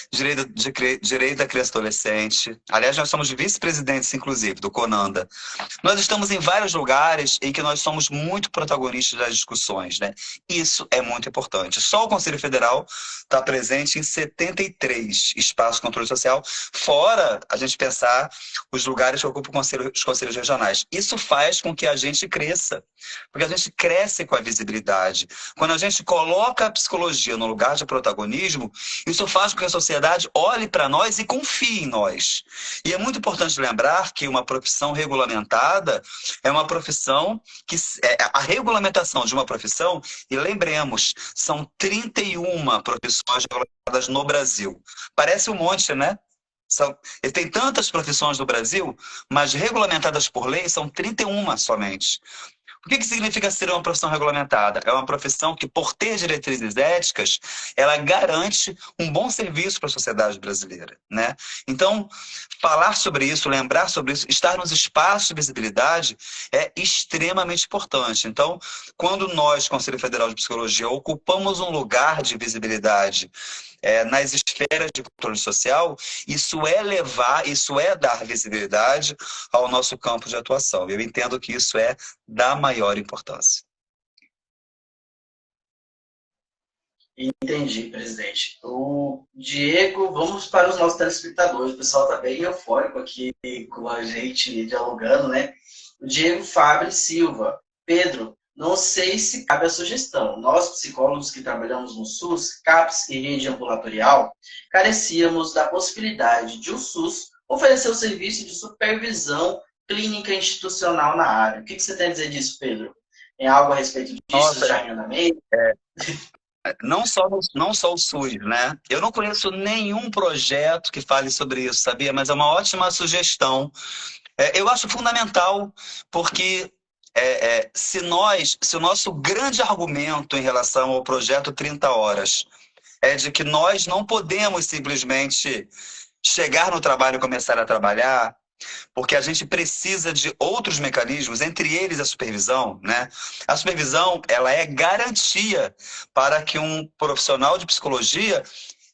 de Direito da Criança e Adolescente. Aliás, nós somos vice-presidentes, inclusive, do CONANDA. Nós estamos em vários lugares em que nós somos muito protagonistas das discussões, né? Isso é muito importante. Só o Conselho Federal está presente em 73 espaços de controle social, fora a gente pensar os lugares que ocupam os conselhos regionais. Isso faz com que a gente cresça, porque a gente cresce com a visibilidade. Quando a gente coloca a psicologia no lugar de protagonismo, isso faz com que a sociedade olhe para nós e confie em nós. E é muito importante lembrar que uma profissão regulamentada é uma profissão que... a regulamentação de uma profissão, e lembremos, são 31 profissões regulamentadas no Brasil. Parece um monte, né? Tem tantas profissões no Brasil, mas regulamentadas por lei são 31 somente. O que significa ser uma profissão regulamentada? É uma profissão que, por ter diretrizes éticas, ela garante um bom serviço para a sociedade brasileira, né? Então, falar sobre isso, lembrar sobre isso, estar nos espaços de visibilidade é extremamente importante. Então, quando nós, Conselho Federal de Psicologia, ocupamos um lugar de visibilidade nas esferas de controle social, isso é dar visibilidade ao nosso campo de atuação. Eu entendo que isso é da maior importância. Entendi, presidente. O Diego, vamos para os nossos telespectadores. O pessoal está bem eufórico aqui com a gente dialogando, né? O Diego Fábio Silva. Pedro, não sei se cabe a sugestão. Nós, psicólogos que trabalhamos no SUS, CAPS e rede ambulatorial, carecíamos da possibilidade de o SUS oferecer o serviço de supervisão clínica institucional na área. O que você tem a dizer disso, Pedro? Tem algo a respeito disso? Nossa, já em andamento? não só o SUS, né? Eu não conheço nenhum projeto que fale sobre isso, sabia? Mas é uma ótima sugestão. Eu acho fundamental, porque se o nosso grande argumento em relação ao projeto 30 horas é de que nós não podemos simplesmente chegar no trabalho e começar a trabalhar, porque a gente precisa de outros mecanismos, entre eles a supervisão, né? A supervisão, ela é garantia para que um profissional de psicologia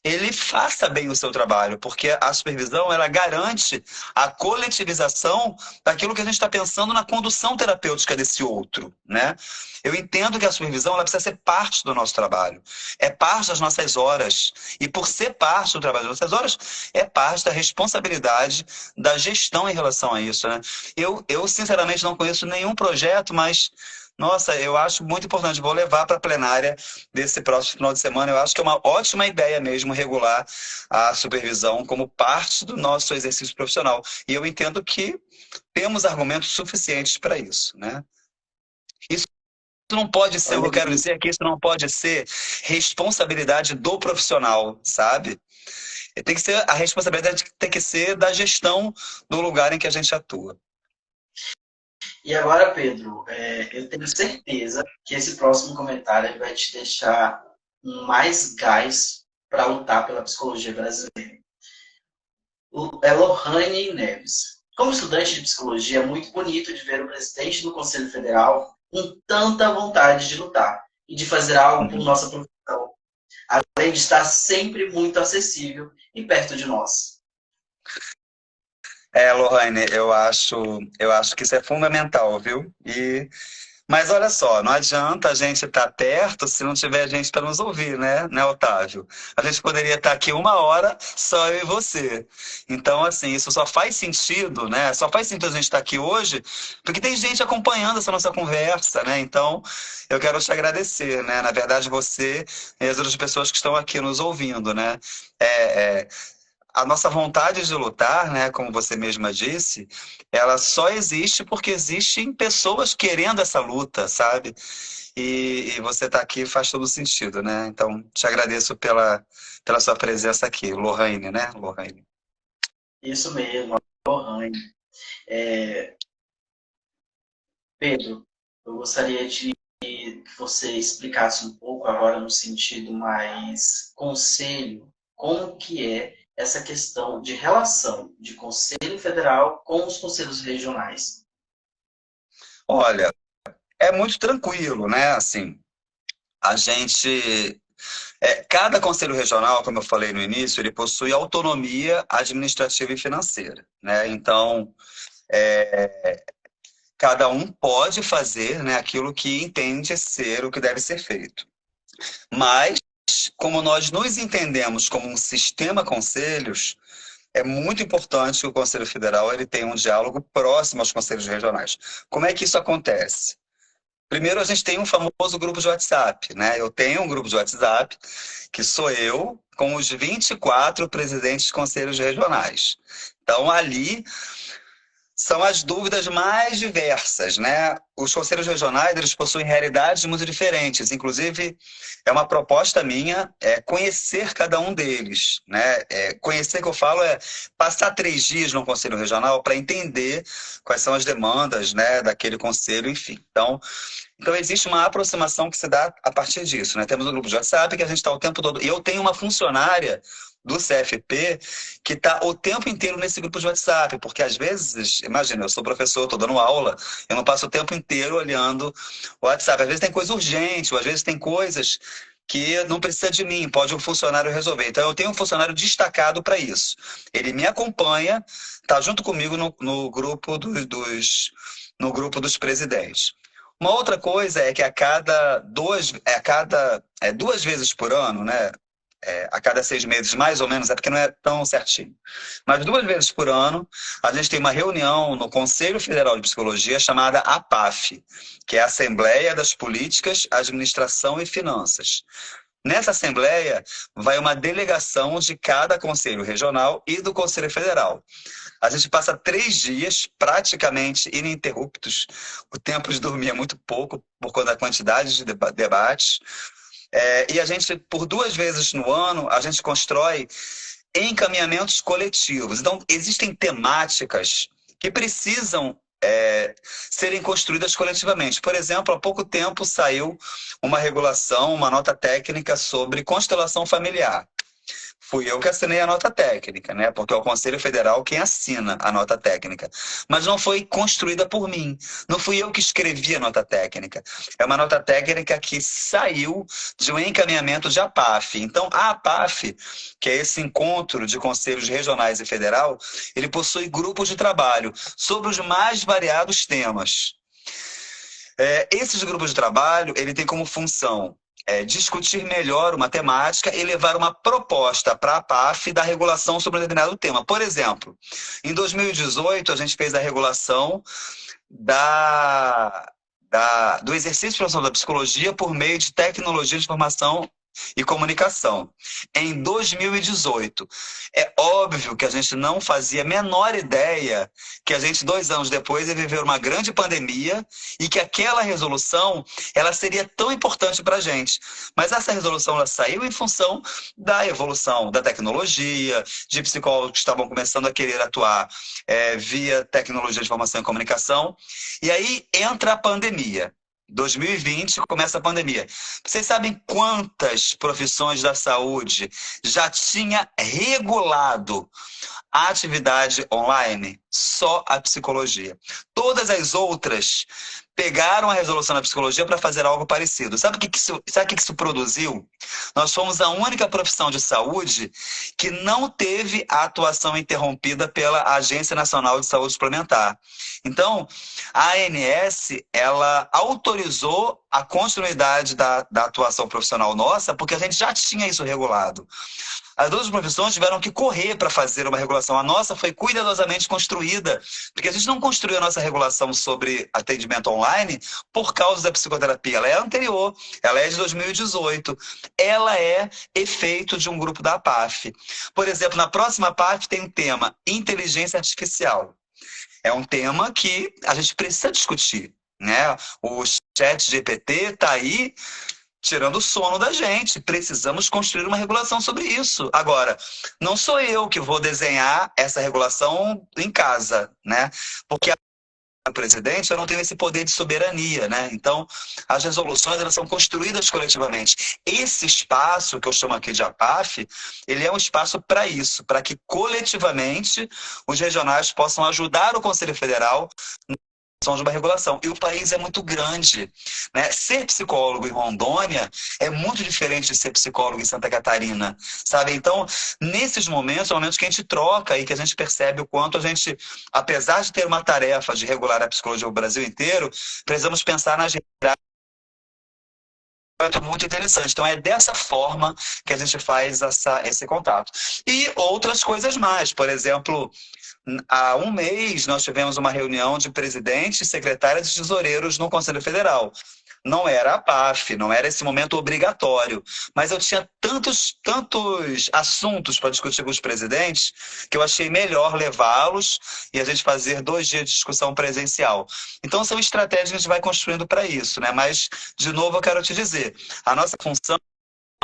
ele faça bem o seu trabalho, porque a supervisão ela garante a coletivização daquilo que a gente está pensando na condução terapêutica desse outro, né? Eu entendo que a supervisão ela precisa ser parte do nosso trabalho, é parte das nossas horas, e por ser parte do trabalho das nossas horas, é parte da responsabilidade da gestão em relação a isso, né? Eu sinceramente não conheço nenhum projeto, mas nossa, eu acho muito importante. Vou levar para a plenária desse próximo final de semana. Eu acho que é uma ótima ideia mesmo regular a supervisão como parte do nosso exercício profissional. E eu entendo que temos argumentos suficientes para isso, né? Isso não pode ser, o que eu quero dizer é que isso não pode ser responsabilidade do profissional, sabe? Tem que ser, a responsabilidade tem que ser da gestão do lugar em que a gente atua. E agora, Pedro, eu tenho certeza que esse próximo comentário vai te deixar mais gás para lutar pela psicologia brasileira. É Lohane Neves. Como estudante de psicologia, é muito bonito de ver o presidente do Conselho Federal com tanta vontade de lutar e de fazer algo por nossa profissão, além de estar sempre muito acessível e perto de nós. Lohane, eu acho que isso é fundamental, viu? Mas olha só, não adianta a gente estar perto se não tiver gente para nos ouvir, né, Otávio? A gente poderia estar aqui 1 hora, só eu e você. Então, assim, isso só faz sentido, né? Só faz sentido a gente estar aqui hoje, porque tem gente acompanhando essa nossa conversa, né? Então, eu quero te agradecer, né? Na verdade, você e as outras pessoas que estão aqui nos ouvindo, né? A nossa vontade de lutar, né, como você mesma disse, ela só existe porque existem pessoas querendo essa luta, sabe? E você estar aqui faz todo sentido, né? Então, te agradeço pela sua presença aqui, Lohane, né? Lohane. Isso mesmo, Lohane. Pedro, eu gostaria de que você explicasse um pouco agora no sentido mais conselho, como que é essa questão de relação de Conselho Federal com os conselhos regionais. Olha, é muito tranquilo, né? Assim, a gente... cada conselho regional, como eu falei no início, ele possui autonomia administrativa e financeira, né? Então, cada um pode fazer, né, aquilo que entende ser o que deve ser feito. Mas, como nós nos entendemos como um sistema conselhos, é muito importante que o Conselho Federal ele tenha um diálogo próximo aos conselhos regionais. Como é que isso acontece? Primeiro, a gente tem um famoso grupo de WhatsApp, né? Eu tenho um grupo de WhatsApp, que sou eu, com os 24 presidentes de conselhos regionais. Então, ali São as dúvidas mais diversas, né? Os conselhos regionais, eles possuem realidades muito diferentes. Inclusive, é uma proposta minha conhecer cada um deles, né? Conhecer, que eu falo, é passar 3 dias no conselho regional para entender quais são as demandas, né, daquele conselho, enfim. Então, existe uma aproximação que se dá a partir disso, né? Temos um grupo de WhatsApp que a gente está o tempo todo... E eu tenho uma funcionária do CFP que está o tempo inteiro nesse grupo de WhatsApp, porque às vezes, imagina, eu sou professor, estou dando aula, eu não passo o tempo inteiro olhando o WhatsApp. Às vezes tem coisa urgente, ou às vezes tem coisas que não precisa de mim, pode um funcionário resolver. Então, eu tenho um funcionário destacado para isso. Ele me acompanha, está junto comigo no grupo no grupo dos presidentes. Uma outra coisa é que duas vezes por ano, né? A cada 6 meses, mais ou menos, é porque não é tão certinho. Mas 2 vezes por ano, a gente tem uma reunião no Conselho Federal de Psicologia chamada APAF, que é a Assembleia das Políticas, Administração e Finanças. Nessa Assembleia, vai uma delegação de cada Conselho Regional e do Conselho Federal. A gente passa 3 dias praticamente ininterruptos. O tempo de dormir é muito pouco, por conta da quantidade de debates. E a gente, por 2 vezes no ano, a gente constrói encaminhamentos coletivos. Então, existem temáticas que precisam serem construídas coletivamente. Por exemplo, há pouco tempo saiu uma regulação, uma nota técnica sobre constelação familiar. Fui eu que assinei a nota técnica, né? Porque é o Conselho Federal quem assina a nota técnica. Mas não foi construída por mim. Não fui eu que escrevi a nota técnica. É uma nota técnica que saiu de um encaminhamento de APAF. Então, a APAF, que é esse encontro de conselhos regionais e federal, ele possui grupos de trabalho sobre os mais variados temas. Esses grupos de trabalho, ele tem como função discutir melhor uma temática e levar uma proposta para a PAF da regulação sobre um determinado tema. Por exemplo, em 2018, a gente fez a regulação do exercício profissional da psicologia por meio de tecnologia de informação e comunicação. Em 2018, é óbvio que a gente não fazia a menor ideia que a gente, 2 anos depois, ia viver uma grande pandemia e que aquela resolução ela seria tão importante para a gente. Mas essa resolução ela saiu em função da evolução da tecnologia, de psicólogos que estavam começando a querer atuar via tecnologia de informação e comunicação. E aí entra a pandemia. 2020 começa a pandemia. Vocês sabem quantas profissões da saúde já tinha regulado a atividade online? Só a psicologia. Todas as outras pegaram a resolução da psicologia para fazer algo parecido. Sabe o que isso produziu? Nós fomos a única profissão de saúde que não teve a atuação interrompida pela Agência Nacional de Saúde Suplementar. Então, a ANS, ela autorizou a continuidade da atuação profissional nossa, porque a gente já tinha isso regulado. As outras profissões tiveram que correr para fazer uma regulação. A nossa foi cuidadosamente construída, porque a gente não construiu a nossa regulação sobre atendimento online por causa da psicoterapia. Ela é anterior, ela é de 2018. Ela é efeito de um grupo da APAF. Por exemplo, na próxima APAF tem um tema inteligência artificial. É um tema que a gente precisa discutir, né? O ChatGPT está aí tirando o sono da gente. Precisamos construir uma regulação sobre isso. Agora, não sou eu que vou desenhar essa regulação em casa, né? Porque a presidente, eu não tenho esse poder de soberania, né? Então, as resoluções, elas são construídas coletivamente. Esse espaço, que eu chamo aqui de APAF, ele é um espaço para isso, para que coletivamente os regionais possam ajudar o Conselho Federal de uma regulação. E o país é muito grande, né? Ser psicólogo em Rondônia é muito diferente de ser psicólogo em Santa Catarina, sabe? Então, nesses momentos, são momentos que a gente troca e que a gente percebe o quanto a gente, apesar de ter uma tarefa de regular a psicologia no Brasil inteiro, precisamos pensar nas muito interessante. Então, é dessa forma que a gente faz esse contato. E outras coisas mais. Por exemplo, há um mês, nós tivemos uma reunião de presidentes, secretários e tesoureiros no Conselho Federal. não era a PAF, não era esse momento obrigatório, mas eu tinha tantos assuntos para discutir com os presidentes que eu achei melhor levá-los e a gente fazer 2 dias de discussão presencial. Então são estratégias que a gente vai construindo para isso, né? Mas, de novo, eu quero te dizer, a nossa função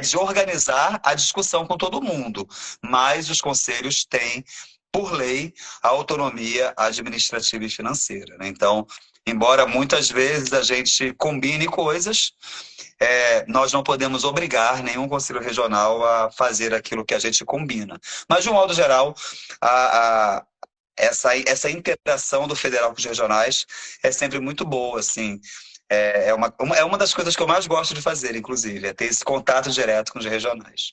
de organizar a discussão com todo mundo, mas os conselhos têm, por lei, a autonomia administrativa e financeira, né? Então, embora muitas vezes a gente combine coisas, nós não podemos obrigar nenhum conselho regional a fazer aquilo que a gente combina. Mas, de um modo geral, essa interação do federal com os regionais é sempre muito boa, assim. É uma das coisas que eu mais gosto de fazer, inclusive, é ter esse contato direto com os regionais.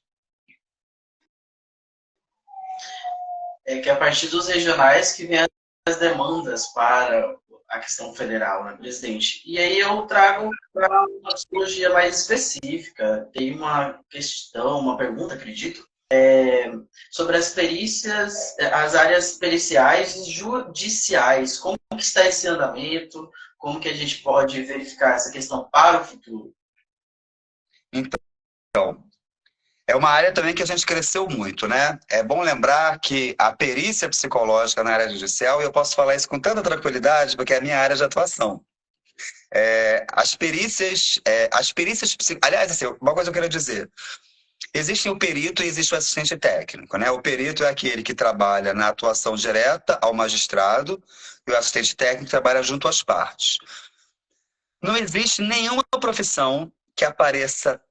É que a partir dos regionais que vem as demandas para a questão federal, né, presidente? E aí eu trago para uma psicologia mais específica. Tem uma questão, uma pergunta, acredito, sobre as perícias, as áreas periciais e judiciais. Como que está esse andamento? Como que a gente pode verificar essa questão para o futuro? Então, é uma área também que a gente cresceu muito, né? É bom lembrar que a perícia psicológica na área judicial, e eu posso falar isso com tanta tranquilidade, porque é a minha área de atuação. Aliás, assim, uma coisa eu quero dizer. Existe o perito e existe o assistente técnico, né? O perito é aquele que trabalha na atuação direta ao magistrado e o assistente técnico trabalha junto às partes. Não existe nenhuma profissão que apareça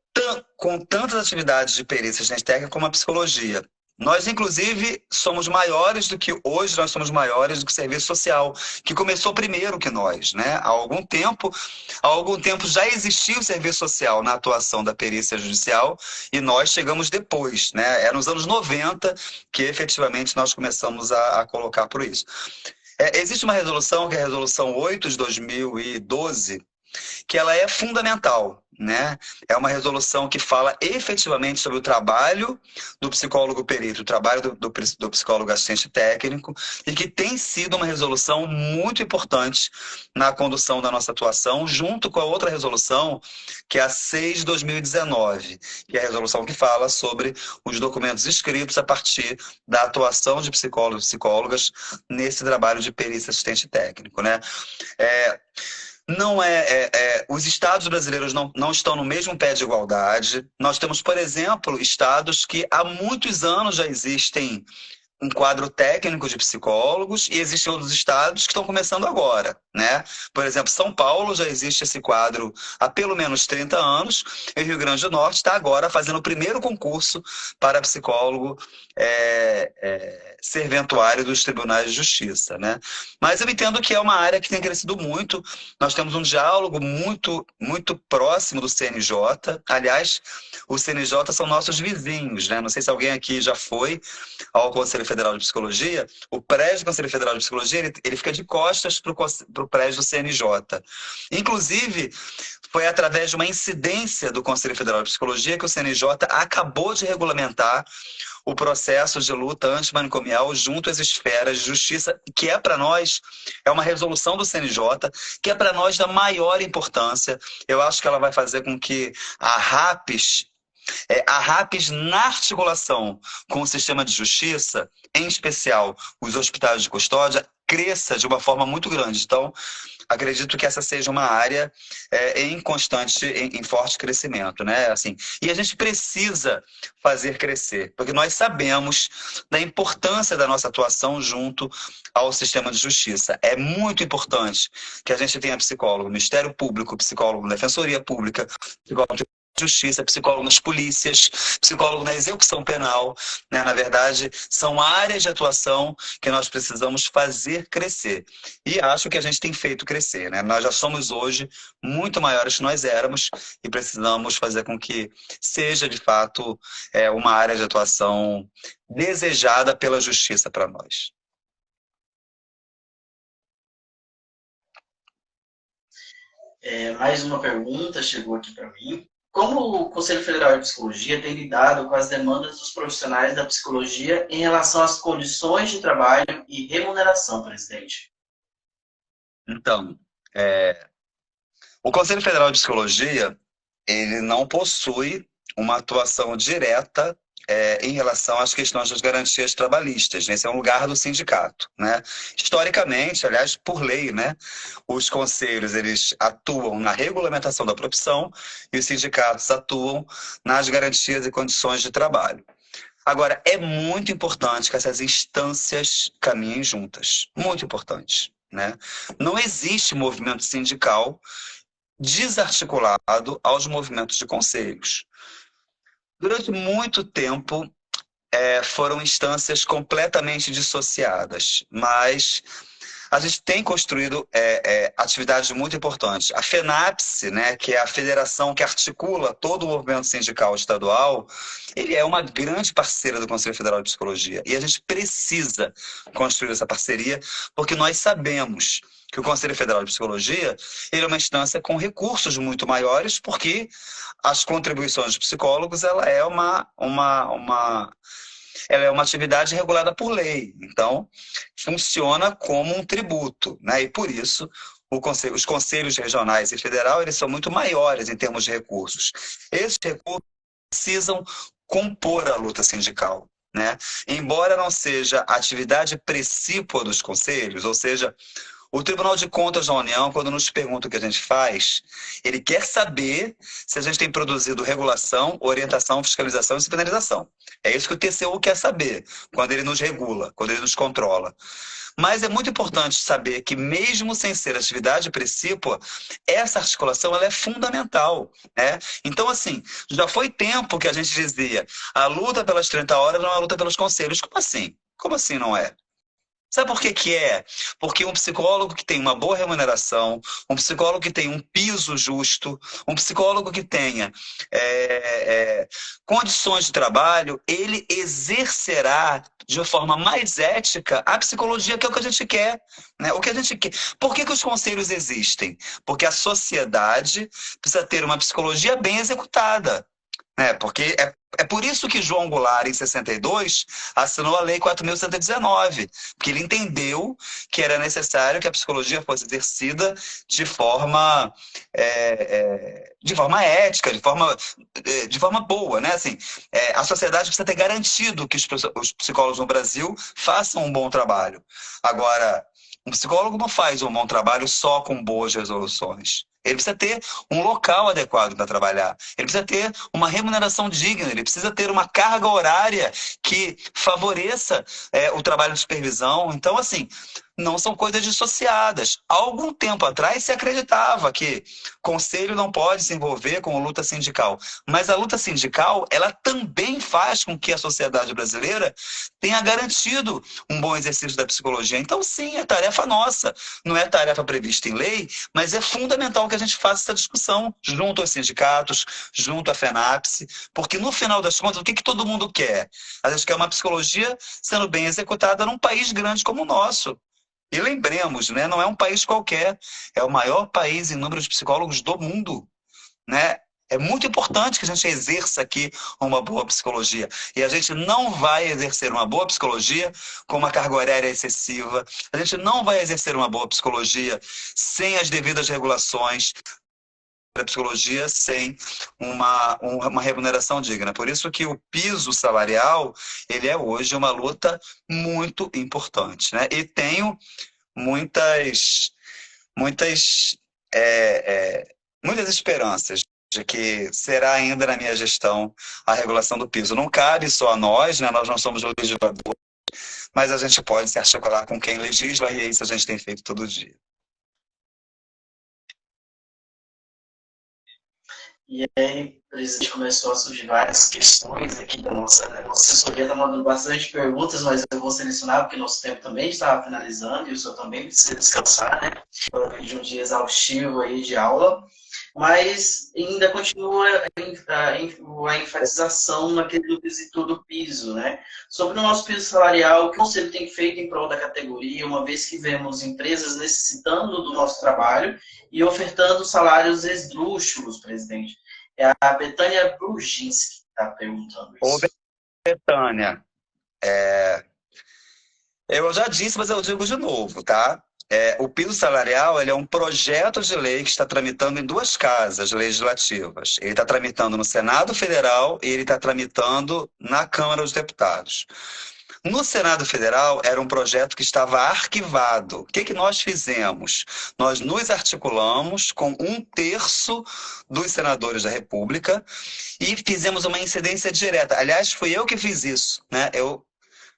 com tantas atividades de perícia assistente técnico como a psicologia. Nós, inclusive, somos maiores do que hoje, nós somos maiores do que o serviço social, que começou primeiro que nós, né? Há algum tempo já existia o serviço social na atuação da perícia judicial e nós chegamos depois, né? É nos anos 90 que efetivamente nós começamos a colocar por isso. Existe uma resolução, que é a Resolução 8 de 2012, que ela é fundamental, né? É uma resolução que fala efetivamente sobre o trabalho do psicólogo perito, o trabalho do psicólogo assistente técnico, e que tem sido uma resolução muito importante na condução da nossa atuação, junto com a outra resolução, que é a 6 de 2019, que é a resolução que fala sobre os documentos escritos a partir da atuação de psicólogos e psicólogas nesse trabalho de perícia assistente técnico, né? Os estados brasileiros não estão no mesmo pé de igualdade. Nós temos, por exemplo, estados que há muitos anos já existem um quadro técnico de psicólogos e existem outros estados que estão começando agora, né? Por exemplo, São Paulo já existe esse quadro há pelo menos 30 anos e o Rio Grande do Norte está agora fazendo o primeiro concurso para psicólogo serventuário dos tribunais de justiça, né? Mas eu entendo que é uma área que tem crescido muito. Nós temos um diálogo muito, muito próximo do CNJ. Aliás, o CNJ são nossos vizinhos, né? Não sei se alguém aqui já foi ao Conselho Federal de Psicologia. O prédio do Conselho Federal de Psicologia, ele fica de costas para o prédio do CNJ. Inclusive, foi através de uma incidência do Conselho Federal de Psicologia que o CNJ acabou de regulamentar o processo de luta antimanicomial junto às esferas de justiça, que para nós, é uma resolução do CNJ, que é para nós da maior importância. Eu acho que ela vai fazer com que a RAPS, na articulação com o sistema de justiça, em especial os hospitais de custódia, cresça de uma forma muito grande. Então, acredito que essa seja uma área em forte crescimento, né? Assim, e a gente precisa fazer crescer, porque nós sabemos da importância da nossa atuação junto ao sistema de justiça. É muito importante que a gente tenha psicólogo no Ministério Público, psicólogo na Defensoria Pública, psicólogo de Justiça, psicólogo nas polícias, psicólogo na execução penal, né? Na verdade, são áreas de atuação que nós precisamos fazer crescer. E acho que a gente tem feito crescer, né? Nós já somos hoje muito maiores que nós éramos e precisamos fazer com que seja, de fato, uma área de atuação desejada pela justiça para nós. Mais uma pergunta chegou aqui para mim. Como o Conselho Federal de Psicologia tem lidado com as demandas dos profissionais da psicologia em relação às condições de trabalho e remuneração, presidente? Então, O Conselho Federal de Psicologia, ele não possui uma atuação direta em relação às questões das garantias trabalhistas, né? Esse é um lugar do sindicato, né? Historicamente, aliás, por lei, né? Os conselhos, eles atuam na regulamentação da profissão e os sindicatos atuam nas garantias e condições de trabalho. Agora, é muito importante que essas instâncias caminhem juntas, muito importante, né? Não existe movimento sindical desarticulado aos movimentos de conselhos. Durante muito tempo, foram instâncias completamente dissociadas, mas a gente tem construído atividades muito importantes. A FENAPSE, né, que é a federação que articula todo o movimento sindical estadual, ele é uma grande parceira do Conselho Federal de Psicologia. E a gente precisa construir essa parceria, porque nós sabemos que o Conselho Federal de Psicologia ele é uma instância com recursos muito maiores, porque as contribuições dos psicólogos ela é uma atividade regulada por lei, então funciona como um tributo, né? E por isso os conselhos regionais e federal eles são muito maiores em termos de recursos. Esses recursos precisam compor a luta sindical, né? Embora não seja a atividade precípua dos conselhos, ou seja, o Tribunal de Contas da União, quando nos pergunta o que a gente faz, ele quer saber se a gente tem produzido regulação, orientação, fiscalização e disciplinarização. É isso que o TCU quer saber quando ele nos regula, quando ele nos controla. Mas é muito importante saber que, mesmo sem ser atividade precípua, essa articulação ela é fundamental, né? Então, assim, já foi tempo que a gente dizia a luta pelas 30 horas não é a luta pelos conselhos. Como assim? Como assim não é? Sabe por que que é? Porque um psicólogo que tem uma boa remuneração, um psicólogo que tem um piso justo, um psicólogo que tenha condições de trabalho, ele exercerá de forma mais ética a psicologia, que é o que a gente quer, né? O que a gente quer. Por que que os conselhos existem? Porque a sociedade precisa ter uma psicologia bem executada. Porque é por isso que João Goulart, em 62, assinou a Lei 4.119, porque ele entendeu que era necessário que a psicologia fosse exercida de forma ética, de forma boa, né? Assim, a sociedade precisa ter garantido que os psicólogos no Brasil façam um bom trabalho. Agora, um psicólogo não faz um bom trabalho só com boas resoluções. Ele precisa ter um local adequado para trabalhar. Ele precisa ter uma remuneração digna. Ele precisa ter uma carga horária que favoreça o trabalho de supervisão. Então, assim, não são coisas dissociadas. Há algum tempo atrás se acreditava que conselho não pode se envolver com a luta sindical. Mas a luta sindical, ela também faz com que a sociedade brasileira tenha garantido um bom exercício da psicologia. Então, sim, é tarefa nossa. Não é tarefa prevista em lei, mas é fundamental que a gente faça essa discussão junto aos sindicatos, junto à FENAPSE, porque no final das contas, o que todo mundo quer? A gente quer uma psicologia sendo bem executada num país grande como o nosso. E lembremos, né, não é um país qualquer, é o maior país em número de psicólogos do mundo, né? É muito importante que a gente exerça aqui uma boa psicologia. E a gente não vai exercer uma boa psicologia com uma carga horária excessiva. A gente não vai exercer uma boa psicologia sem as devidas regulações da psicologia, sem uma remuneração digna. Por isso que o piso salarial, ele é hoje uma luta muito importante, né? E tenho muitas, muitas, é, é, muitas esperanças de que será ainda na minha gestão a regulação do piso. Não cabe só a nós, né? Nós não somos legisladores, mas a gente pode se articular com quem legisla e é isso a gente tem feito todo dia. E aí, presidente, começou a surgir várias questões aqui da nossa assessoria, está mandando bastante perguntas, mas eu vou selecionar, porque nosso tempo também está finalizando e o senhor também precisa descansar, né? De um dia exaustivo aí de aula, mas ainda continua a enfatização naquele quesito do piso, né? Sobre o nosso piso salarial, o que o Conselho tem feito em prol da categoria, uma vez que vemos empresas necessitando do nosso trabalho e ofertando salários esdrúxulos, presidente. É a Betânia Brujinski que está perguntando Ô, isso. Betânia, eu já disse, mas eu digo de novo, tá? O piso salarial ele é um projeto de lei que está tramitando em duas casas legislativas. Ele está tramitando no Senado Federal e ele está tramitando na Câmara dos Deputados. No Senado Federal, era um projeto que estava arquivado. O que que nós fizemos? Nós nos articulamos com um terço dos senadores da República e fizemos uma incidência direta. Aliás, fui eu que fiz isso, né? Eu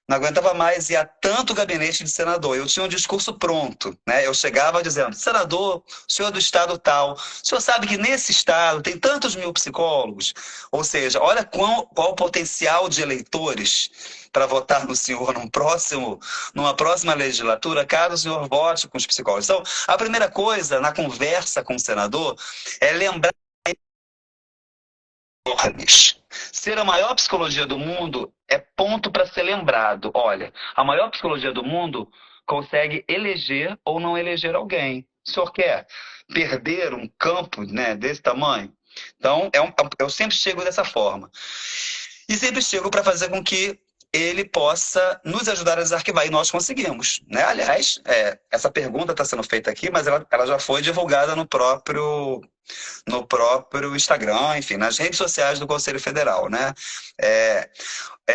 não aguentava mais ir a tanto gabinete de senador. Eu tinha um discurso pronto, né? Eu chegava dizendo: senador, senhor do estado tal, o senhor sabe que nesse estado tem tantos mil psicólogos? Ou seja, olha qual o potencial de eleitores para votar no senhor numa próxima legislatura, caso o senhor vote com os psicólogos. Então, a primeira coisa na conversa com o senador é lembrar ser a maior psicologia do mundo é ponto para ser lembrado. Olha, a maior psicologia do mundo consegue eleger ou não eleger alguém. O senhor quer perder um campo, né, desse tamanho? Então, eu sempre chego dessa forma. E sempre chego para fazer com que ele possa nos ajudar a desarquivar, e nós conseguimos, né? Aliás, essa pergunta está sendo feita aqui, mas ela já foi divulgada no próprio Instagram, enfim, nas redes sociais do Conselho Federal, né?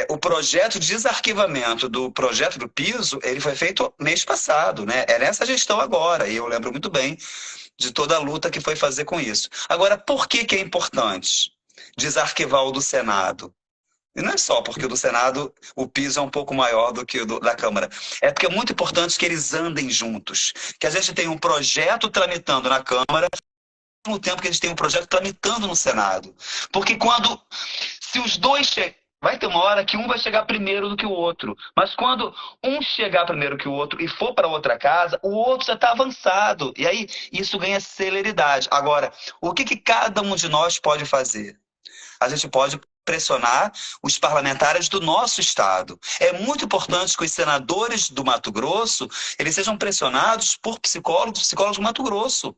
O projeto de desarquivamento do projeto do piso, ele foi feito mês passado, né? É nessa gestão agora, e eu lembro muito bem de toda a luta que foi fazer com isso. Agora, por que é importante desarquivar o do Senado? E não é só porque o do Senado, o piso é um pouco maior do que o da Câmara. É porque é muito importante que eles andem juntos. Que a gente tenha um projeto tramitando na Câmara, ao mesmo tempo que a gente tem um projeto tramitando no Senado. Porque se os dois vai ter uma hora que um vai chegar primeiro do que o outro. Mas quando um chegar primeiro que o outro e for para outra casa, o outro já está avançado. E aí isso ganha celeridade. Agora, o que cada um de nós pode fazer? A gente pode pressionar os parlamentares do nosso estado. É muito importante que os senadores do Mato Grosso eles sejam pressionados por psicólogos do Mato Grosso.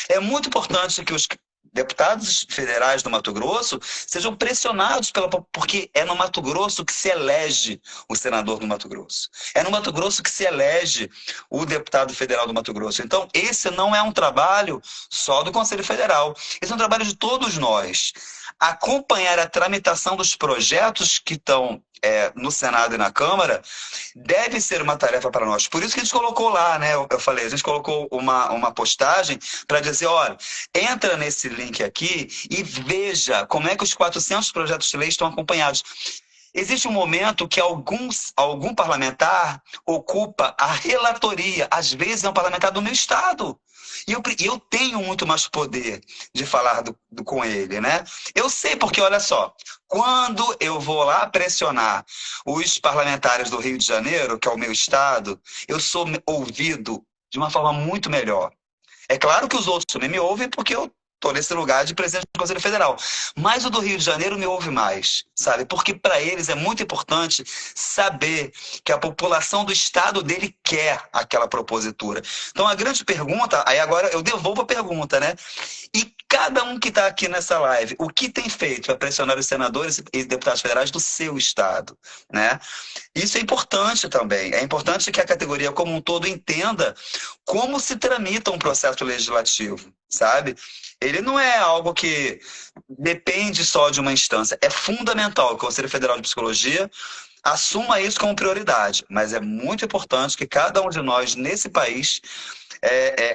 É muito importante que os deputados federais do Mato Grosso sejam pressionados porque é no Mato Grosso que se elege o senador do Mato Grosso. É no Mato Grosso que se elege o deputado federal do Mato Grosso. Então, esse não é um trabalho só do Conselho Federal. Esse é um trabalho de todos nós. Acompanhar a tramitação dos projetos que estão no Senado e na Câmara deve ser uma tarefa para nós. Por isso que a gente colocou lá, né? Eu falei, a gente colocou uma postagem para dizer, olha, entra nesse link aqui e veja como é que os 400 projetos de lei estão acompanhados. Existe um momento que algum parlamentar ocupa a relatoria, às vezes é um parlamentar do meu estado. E eu tenho muito mais poder de falar com ele, né? Eu sei porque, olha só, quando eu vou lá pressionar os parlamentares do Rio de Janeiro, que é o meu estado, eu sou ouvido de uma forma muito melhor. É claro que os outros também me ouvem porque eu estou nesse lugar de presidente do Conselho Federal. Mas o do Rio de Janeiro me ouve mais, sabe? Porque para eles é muito importante saber que a população do estado dele quer aquela propositura. Então a grande pergunta, aí agora eu devolvo a pergunta, né? E cada um que está aqui nessa live, o que tem feito para pressionar os senadores e deputados federais do seu estado, né? Isso é importante também. É importante que a categoria como um todo entenda como se tramita um processo legislativo, sabe? Ele não é algo que depende só de uma instância. É fundamental que o Conselho Federal de Psicologia assuma isso como prioridade. Mas é muito importante que cada um de nós nesse país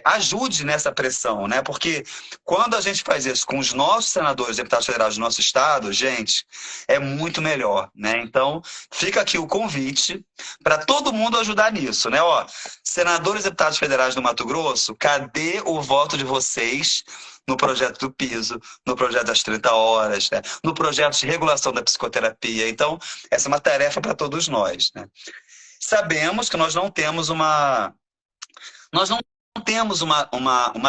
ajude nessa pressão, né? Porque quando a gente faz isso com os nossos senadores, deputados federais do nosso estado, gente, é muito melhor, né? Então, fica aqui o convite para todo mundo ajudar nisso, né? Ó, senadores e deputados federais do Mato Grosso, cadê o voto de vocês no projeto do piso, no projeto das 30 horas, né? No projeto de regulação da psicoterapia? Então, essa é uma tarefa para todos nós, né? Sabemos que nós não temos uma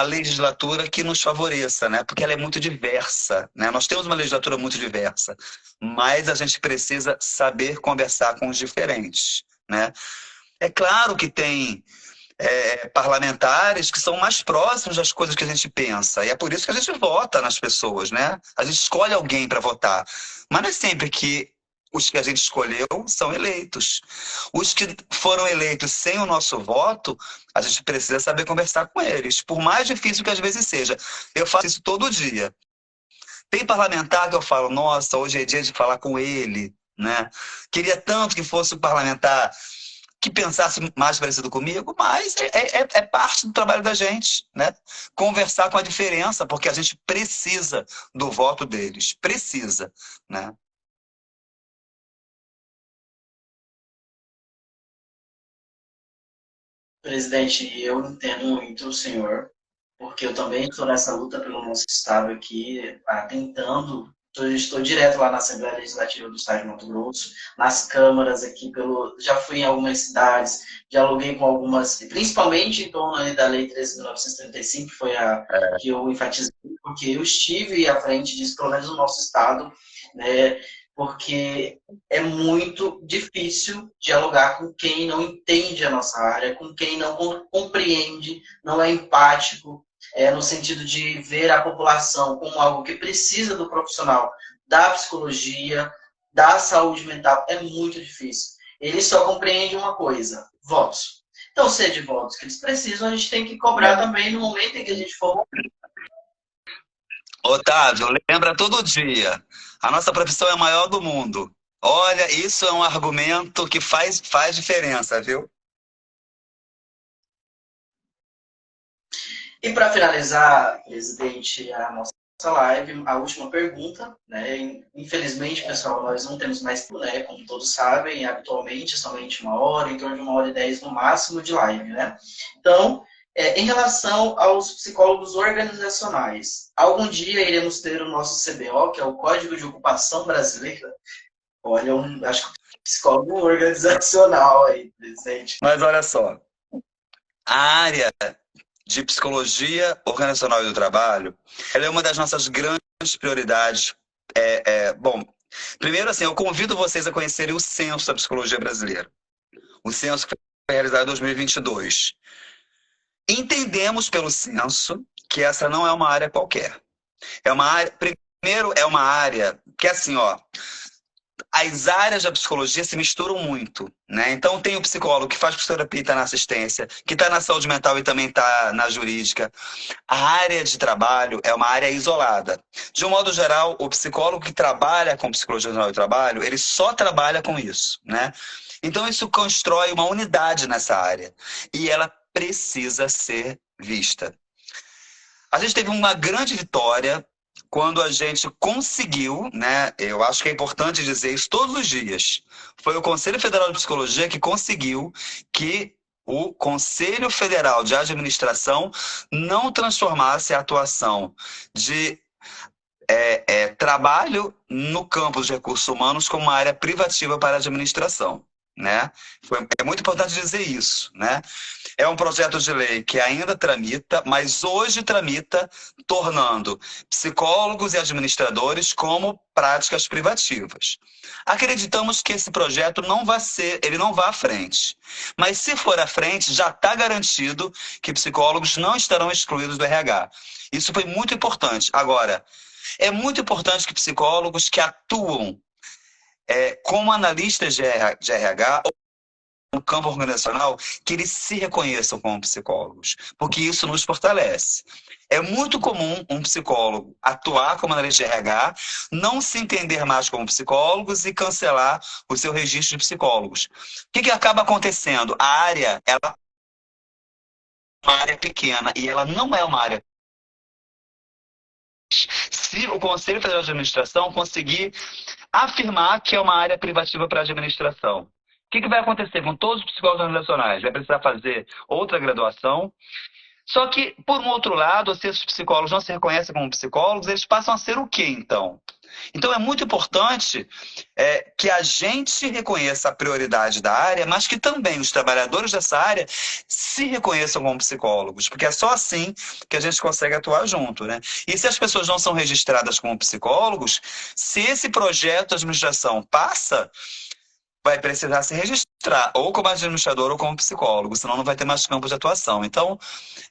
legislatura que nos favoreça, né? Porque ela é muito diversa, né? Nós temos uma legislatura muito diversa, mas a gente precisa saber conversar com os diferentes, né? É claro que tem parlamentares que são mais próximos das coisas que a gente pensa, e é por isso que a gente vota nas pessoas, né? A gente escolhe alguém para votar, mas não é sempre que os que a gente escolheu são eleitos. Os que foram eleitos sem o nosso voto, a gente precisa saber conversar com eles, por mais difícil que às vezes seja. Eu faço isso todo dia. Tem parlamentar que eu falo, nossa, hoje é dia de falar com ele, né? Queria tanto que fosse um parlamentar que pensasse mais parecido comigo, mas é parte do trabalho da gente, né? Conversar com a diferença, porque a gente precisa do voto deles, precisa, né? Presidente, eu entendo muito o senhor, porque eu também estou nessa luta pelo nosso estado aqui, tentando. Estou direto lá na Assembleia Legislativa do Estado de Mato Grosso, nas câmaras aqui, já fui em algumas cidades, dialoguei com algumas, principalmente em torno ali da Lei 13.935, que foi a que eu enfatizei, porque eu estive à frente disso, pelo menos no nosso estado, né, porque é muito difícil dialogar com quem não entende a nossa área, com quem não compreende, não é empático, no sentido de ver a população como algo que precisa do profissional da psicologia, da saúde mental, é muito difícil. Ele só compreende uma coisa, votos. Então, se é de votos que eles precisam, a gente tem que cobrar também no momento em que a gente for. Otávio, lembra todo dia, a nossa profissão é a maior do mundo. Olha, isso é um argumento que faz diferença, viu? E para finalizar, presidente, a nossa live, a última pergunta, né? Infelizmente, pessoal, nós não temos mais tempo, né? Como todos sabem, habitualmente somente 1 hora, em torno de 1 hora e 10 no máximo de live, né? Então, em relação aos psicólogos organizacionais, algum dia iremos ter o nosso CBO, que é o Código de Ocupação Brasileiro. Olha, acho que psicólogo organizacional aí, presidente. Mas olha só, a área de psicologia organizacional e do trabalho, ela é uma das nossas grandes prioridades. Bom, primeiro assim, eu convido vocês a conhecerem o Censo da Psicologia Brasileira. O censo que foi realizado em 2022. Entendemos pelo censo que essa não é uma área qualquer. É uma área, primeiro, é uma área que assim, ó, as áreas da psicologia se misturam muito, né? Então tem o psicólogo que faz psicoterapia e está na assistência, que está na saúde mental e também está na jurídica. A área de trabalho é uma área isolada. De um modo geral, o psicólogo que trabalha com psicologia do trabalho, ele só trabalha com isso, né? Então isso constrói uma unidade nessa área e ela precisa ser vista. A gente teve uma grande vitória quando a gente conseguiu, né? Eu acho que é importante dizer isso todos os dias. Foi o Conselho Federal de Psicologia que conseguiu que o Conselho Federal de Administração não transformasse a atuação de trabalho no campo dos recursos humanos como uma área privativa para a administração, né? É muito importante dizer isso, né? É um projeto de lei que ainda tramita, mas hoje tramita tornando psicólogos e administradores como práticas privativas. Acreditamos que esse projeto ele não vai à frente. Mas se for à frente, já está garantido que psicólogos não estarão excluídos do RH. Isso foi muito importante. Agora, é muito importante que psicólogos que atuam como analistas de RH no campo organizacional, que eles se reconheçam como psicólogos, porque isso nos fortalece. É muito comum um psicólogo atuar como analista de RH, não se entender mais como psicólogos e cancelar o seu registro de psicólogos. O que acaba acontecendo? A área, ela é uma área pequena e ela não é uma área. Se o Conselho Federal de Administração conseguir afirmar que é uma área privativa para a administração, o que vai acontecer com todos os psicólogos organizacionais? Vai precisar fazer outra graduação. Só que, por um outro lado, se esses psicólogos não se reconhecem como psicólogos, eles passam a ser o quê, então? Então, é muito importante que a gente reconheça a prioridade da área, mas que também os trabalhadores dessa área se reconheçam como psicólogos, porque é só assim que a gente consegue atuar junto, né? E se as pessoas não são registradas como psicólogos, se esse projeto de administração passa, vai precisar se registrar, ou como administrador ou como psicólogo, senão não vai ter mais campo de atuação. Então,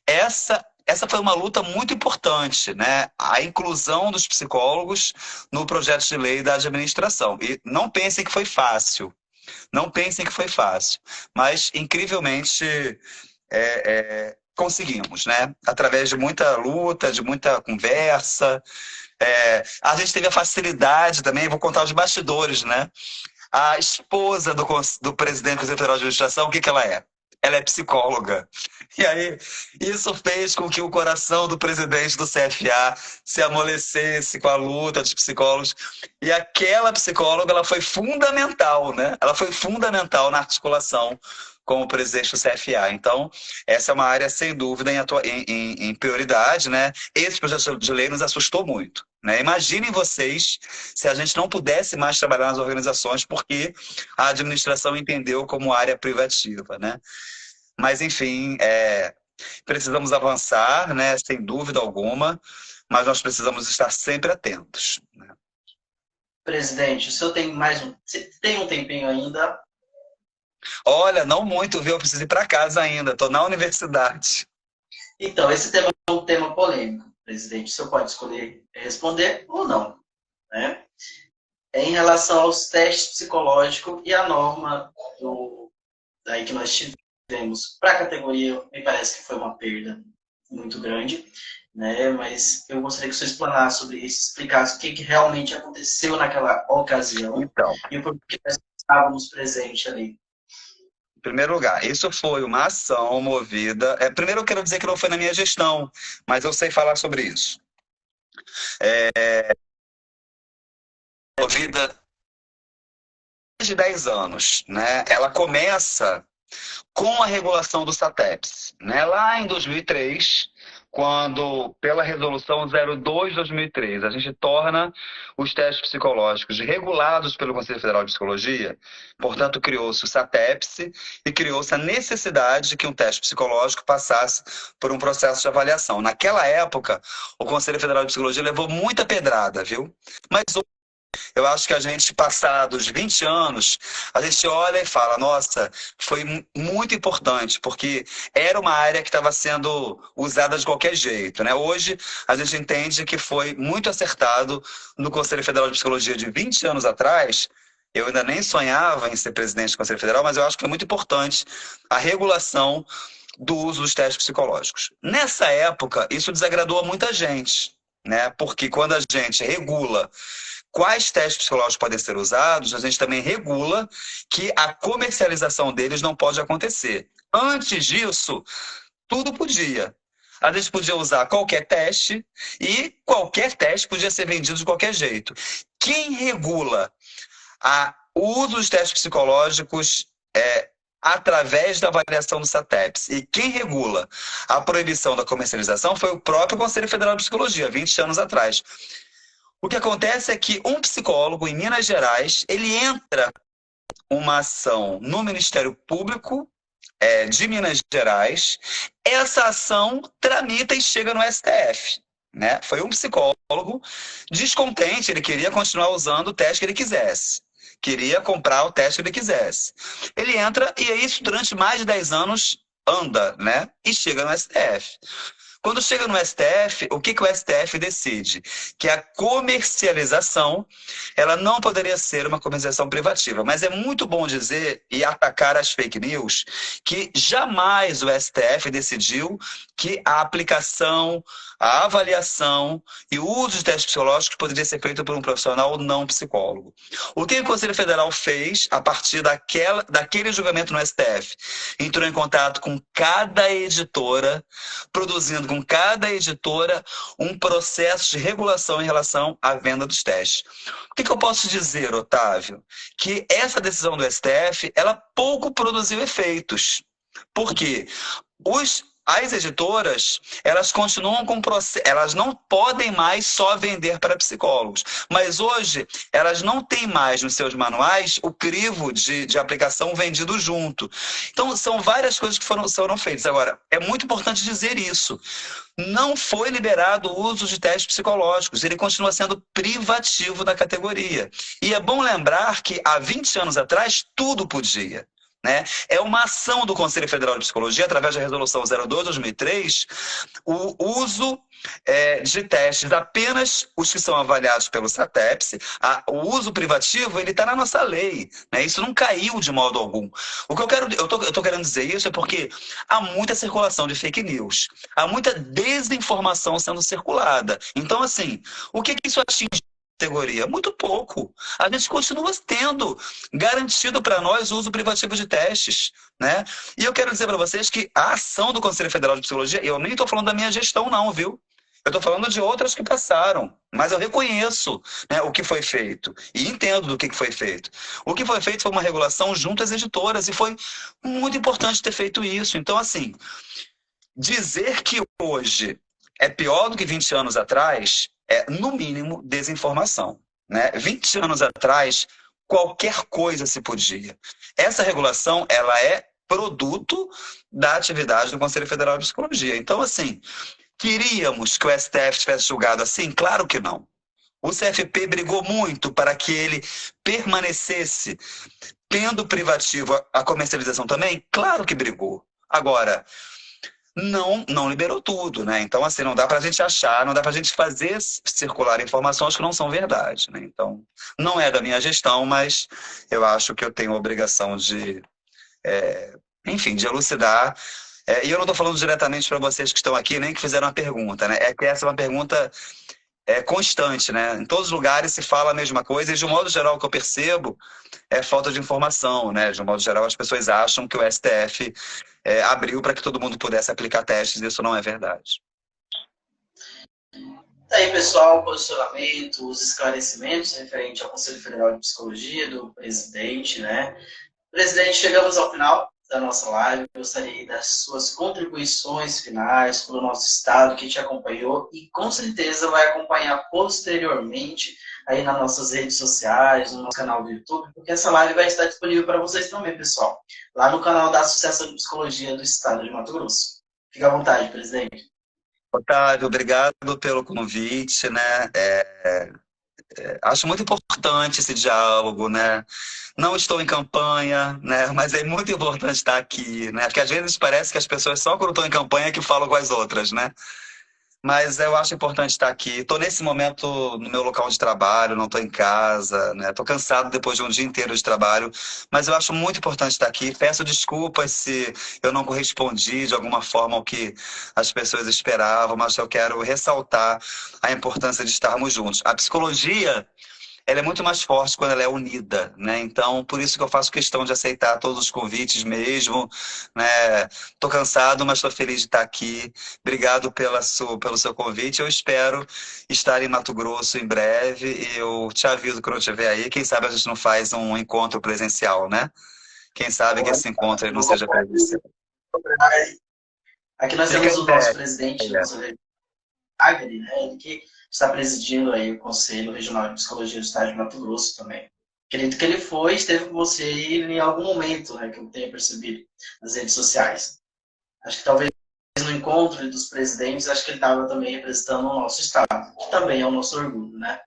essa essa foi uma luta muito importante, né? A inclusão dos psicólogos no projeto de lei da administração. E não pensem que foi fácil, não pensem que foi fácil, mas incrivelmente conseguimos, né? Através de muita luta, de muita conversa. A gente teve a facilidade também, vou contar os bastidores, né? A esposa do presidente do Conselho Federal de Administração, o que que ela é? Ela é psicóloga. E aí, isso fez com que o coração do presidente do CFA se amolecesse com a luta dos psicólogos. E aquela psicóloga, ela foi fundamental, né? Ela foi fundamental na articulação com o presidente do CFA. Então, essa é uma área, sem dúvida, em prioridade, né? Esse projeto de lei nos assustou muito, né? Imaginem vocês se a gente não pudesse mais trabalhar nas organizações porque a administração entendeu como área privativa, né? Mas, enfim, precisamos avançar, né? Sem dúvida alguma, mas nós precisamos estar sempre atentos, né? Presidente, o senhor tem você tem um tempinho ainda? Olha, não muito, viu? Eu preciso ir para casa ainda, estou na universidade. Então, esse tema é um tema polêmico, presidente. O senhor pode escolher responder ou não, né? Em relação aos testes psicológicos e a norma daí que nós tivemos para a categoria, me parece que foi uma perda muito grande, né? Mas eu gostaria que o senhor explanasse sobre isso, explicasse o que realmente aconteceu naquela ocasião e por que nós estávamos presentes ali. Em primeiro lugar, isso foi uma ação movida. Primeiro, eu quero dizer que não foi na minha gestão, mas eu sei falar sobre isso. Movida há mais de 10 anos, né? Ela começa com a regulação do SATEPS, né? Lá em 2003, quando, pela resolução 02/2003, a gente torna os testes psicológicos regulados pelo Conselho Federal de Psicologia, portanto, criou-se o SATEPS e criou-se a necessidade de que um teste psicológico passasse por um processo de avaliação. Naquela época, o Conselho Federal de Psicologia levou muita pedrada, viu? Mas eu acho que a gente, passados 20 anos, a gente olha e fala, nossa, foi muito importante, porque era uma área que estava sendo usada de qualquer jeito, né? Hoje, a gente entende que foi muito acertado no Conselho Federal de Psicologia de 20 anos atrás. Eu ainda nem sonhava em ser presidente do Conselho Federal, mas eu acho que foi muito importante a regulação do uso dos testes psicológicos. Nessa época, isso desagradou a muita gente, né? Porque quando a gente regula quais testes psicológicos podem ser usados, a gente também regula que a comercialização deles não pode acontecer. Antes disso, tudo podia. A gente podia usar qualquer teste e qualquer teste podia ser vendido de qualquer jeito. Quem regula o uso dos testes psicológicos através da avaliação do SATEPS e quem regula a proibição da comercialização foi o próprio Conselho Federal de Psicologia, 20 anos atrás. O que acontece é que um psicólogo em Minas Gerais, ele entra uma ação no Ministério Público de Minas Gerais, essa ação tramita e chega no STF, né? Foi um psicólogo descontente, ele queria continuar usando o teste que ele quisesse, queria comprar o teste que ele quisesse. Ele entra e isso durante mais de 10 anos anda, né? E chega no STF. Quando chega no STF, o que o STF decide? Que a comercialização, ela não poderia ser uma comercialização privativa. Mas é muito bom dizer e atacar as fake news que jamais o STF decidiu que a aplicação, a avaliação e o uso de testes psicológicos poderia ser feito por um profissional não psicólogo. O que o Conselho Federal fez a partir daquele julgamento no STF? Entrou em contato com cada editora, produzindo com cada editora um processo de regulação em relação à venda dos testes. O que eu posso dizer, Otávio? Que essa decisão do STF, ela pouco produziu efeitos. Por quê? As editoras, elas continuam com elas não podem mais só vender para psicólogos, mas hoje elas não têm mais nos seus manuais o crivo de aplicação vendido junto. Então são várias coisas que foram feitas. Agora, é muito importante dizer isso. Não foi liberado o uso de testes psicológicos, ele continua sendo privativo da categoria. E é bom lembrar que há 20 anos atrás tudo podia. né? É uma ação do Conselho Federal de Psicologia, através da Resolução 02/2003, o uso de testes, apenas os que são avaliados pelo SATEPS. O uso privativo, ele está na nossa lei, né? Isso não caiu de modo algum. O que eu tô querendo dizer isso é porque há muita circulação de fake news, há muita desinformação sendo circulada. Então, assim, o que isso atinge? Categoria? Muito pouco. A gente continua tendo garantido para nós o uso privativo de testes, né? E eu quero dizer para vocês que a ação do Conselho Federal de Psicologia, eu nem estou falando da minha gestão não, viu? Eu estou falando de outras que passaram, mas eu reconheço, né, o que foi feito e entendo do que foi feito. O que foi feito foi uma regulação junto às editoras e foi muito importante ter feito isso. Então, assim, dizer que hoje é pior do que 20 anos atrás é, no mínimo, desinformação, né? 20 anos atrás, qualquer coisa se podia. Essa regulação, ela é produto da atividade do Conselho Federal de Psicologia. Então, assim, queríamos que o STF tivesse julgado assim? Claro que não. O CFP brigou muito para que ele permanecesse tendo privativo a comercialização também? Claro que brigou. Agora, não liberou tudo, né? Então, assim, não dá para a gente achar, não dá para a gente fazer circular informações que não são verdade, né? Então, não é da minha gestão, mas eu acho que eu tenho a obrigação de, enfim, de elucidar. E eu não estou falando diretamente para vocês que estão aqui, nem que fizeram a pergunta, né? É que essa é uma pergunta constante, né? Em todos os lugares se fala a mesma coisa e, de um modo geral, o que eu percebo é falta de informação, né? De um modo geral, as pessoas acham que o STF abriu para que todo mundo pudesse aplicar testes, e isso não é verdade. Aí, pessoal, o posicionamento, os esclarecimentos referente ao Conselho Federal de Psicologia do presidente, né? Presidente, chegamos ao final da nossa live. Gostaria das suas contribuições finais para o nosso estado que te acompanhou e com certeza vai acompanhar posteriormente aí nas nossas redes sociais, no nosso canal do YouTube, porque essa live vai estar disponível para vocês também, pessoal, lá no canal da Associação de Psicologia do Estado de Mato Grosso. Fique à vontade, presidente. Otávio, obrigado pelo convite, né? Acho muito importante esse diálogo, né? Não estou em campanha, né? Mas é muito importante estar aqui, né? Porque às vezes parece que as pessoas só quando estão em campanha que falam com as outras, né? Mas eu acho importante estar aqui. Estou nesse momento no meu local de trabalho, não estou em casa, né? Estou cansado depois de um dia inteiro de trabalho, mas eu acho muito importante estar aqui. Peço desculpas se eu não correspondi de alguma forma ao que as pessoas esperavam, mas eu quero ressaltar a importância de estarmos juntos. A psicologia, ela é muito mais forte quando ela é unida, né? Então, por isso que eu faço questão de aceitar todos os convites mesmo, né? Tô cansado, mas estou feliz de estar aqui. Obrigado pelo seu convite. Eu espero estar em Mato Grosso em breve e eu te aviso quando eu estiver aí. Quem sabe a gente não faz um encontro presencial, né? Quem sabe que esse encontro aí não seja presencial. Aqui nós temos o nosso presidente, o nosso Agri, né? Ele que está presidindo aí o Conselho Regional de Psicologia do Estado de Mato Grosso também. Acredito que ele esteve com você aí em algum momento, né, que eu tenha percebido nas redes sociais. Acho que talvez no encontro dos presidentes, acho que ele estava também representando o nosso estado, que também é o nosso orgulho, né?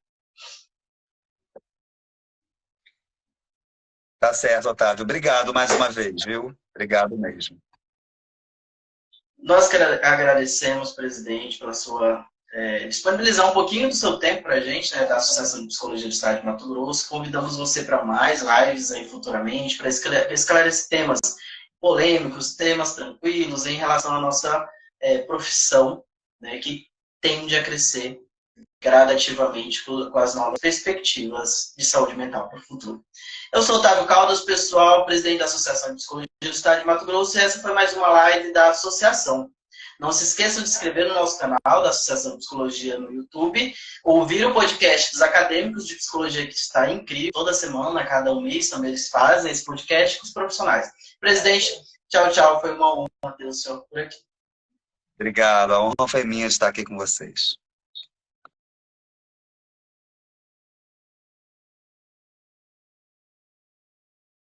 Tá certo, Otávio. Obrigado mais uma vez, viu? Obrigado mesmo. Nós que agradecemos, presidente, pela sua disponibilizar um pouquinho do seu tempo para a gente, né, da Associação de Psicologia do Estado de Mato Grosso. Convidamos você para mais lives aí futuramente, para esclarecer temas polêmicos, temas tranquilos em relação à nossa profissão, né, que tende a crescer gradativamente com as novas perspectivas de saúde mental para o futuro. Eu sou Otávio Caldas, pessoal, presidente da Associação de Psicologia do Estado de Mato Grosso, e essa foi mais uma live da associação. Não se esqueçam de se inscrever no nosso canal da Associação de Psicologia no YouTube, ouvir o podcast dos acadêmicos de psicologia, que está incrível. Toda semana, cada um mês, também eles fazem esse podcast com os profissionais. Presidente, tchau, tchau. Foi uma honra ter o senhor por aqui. Obrigado. A honra foi minha de estar aqui com vocês.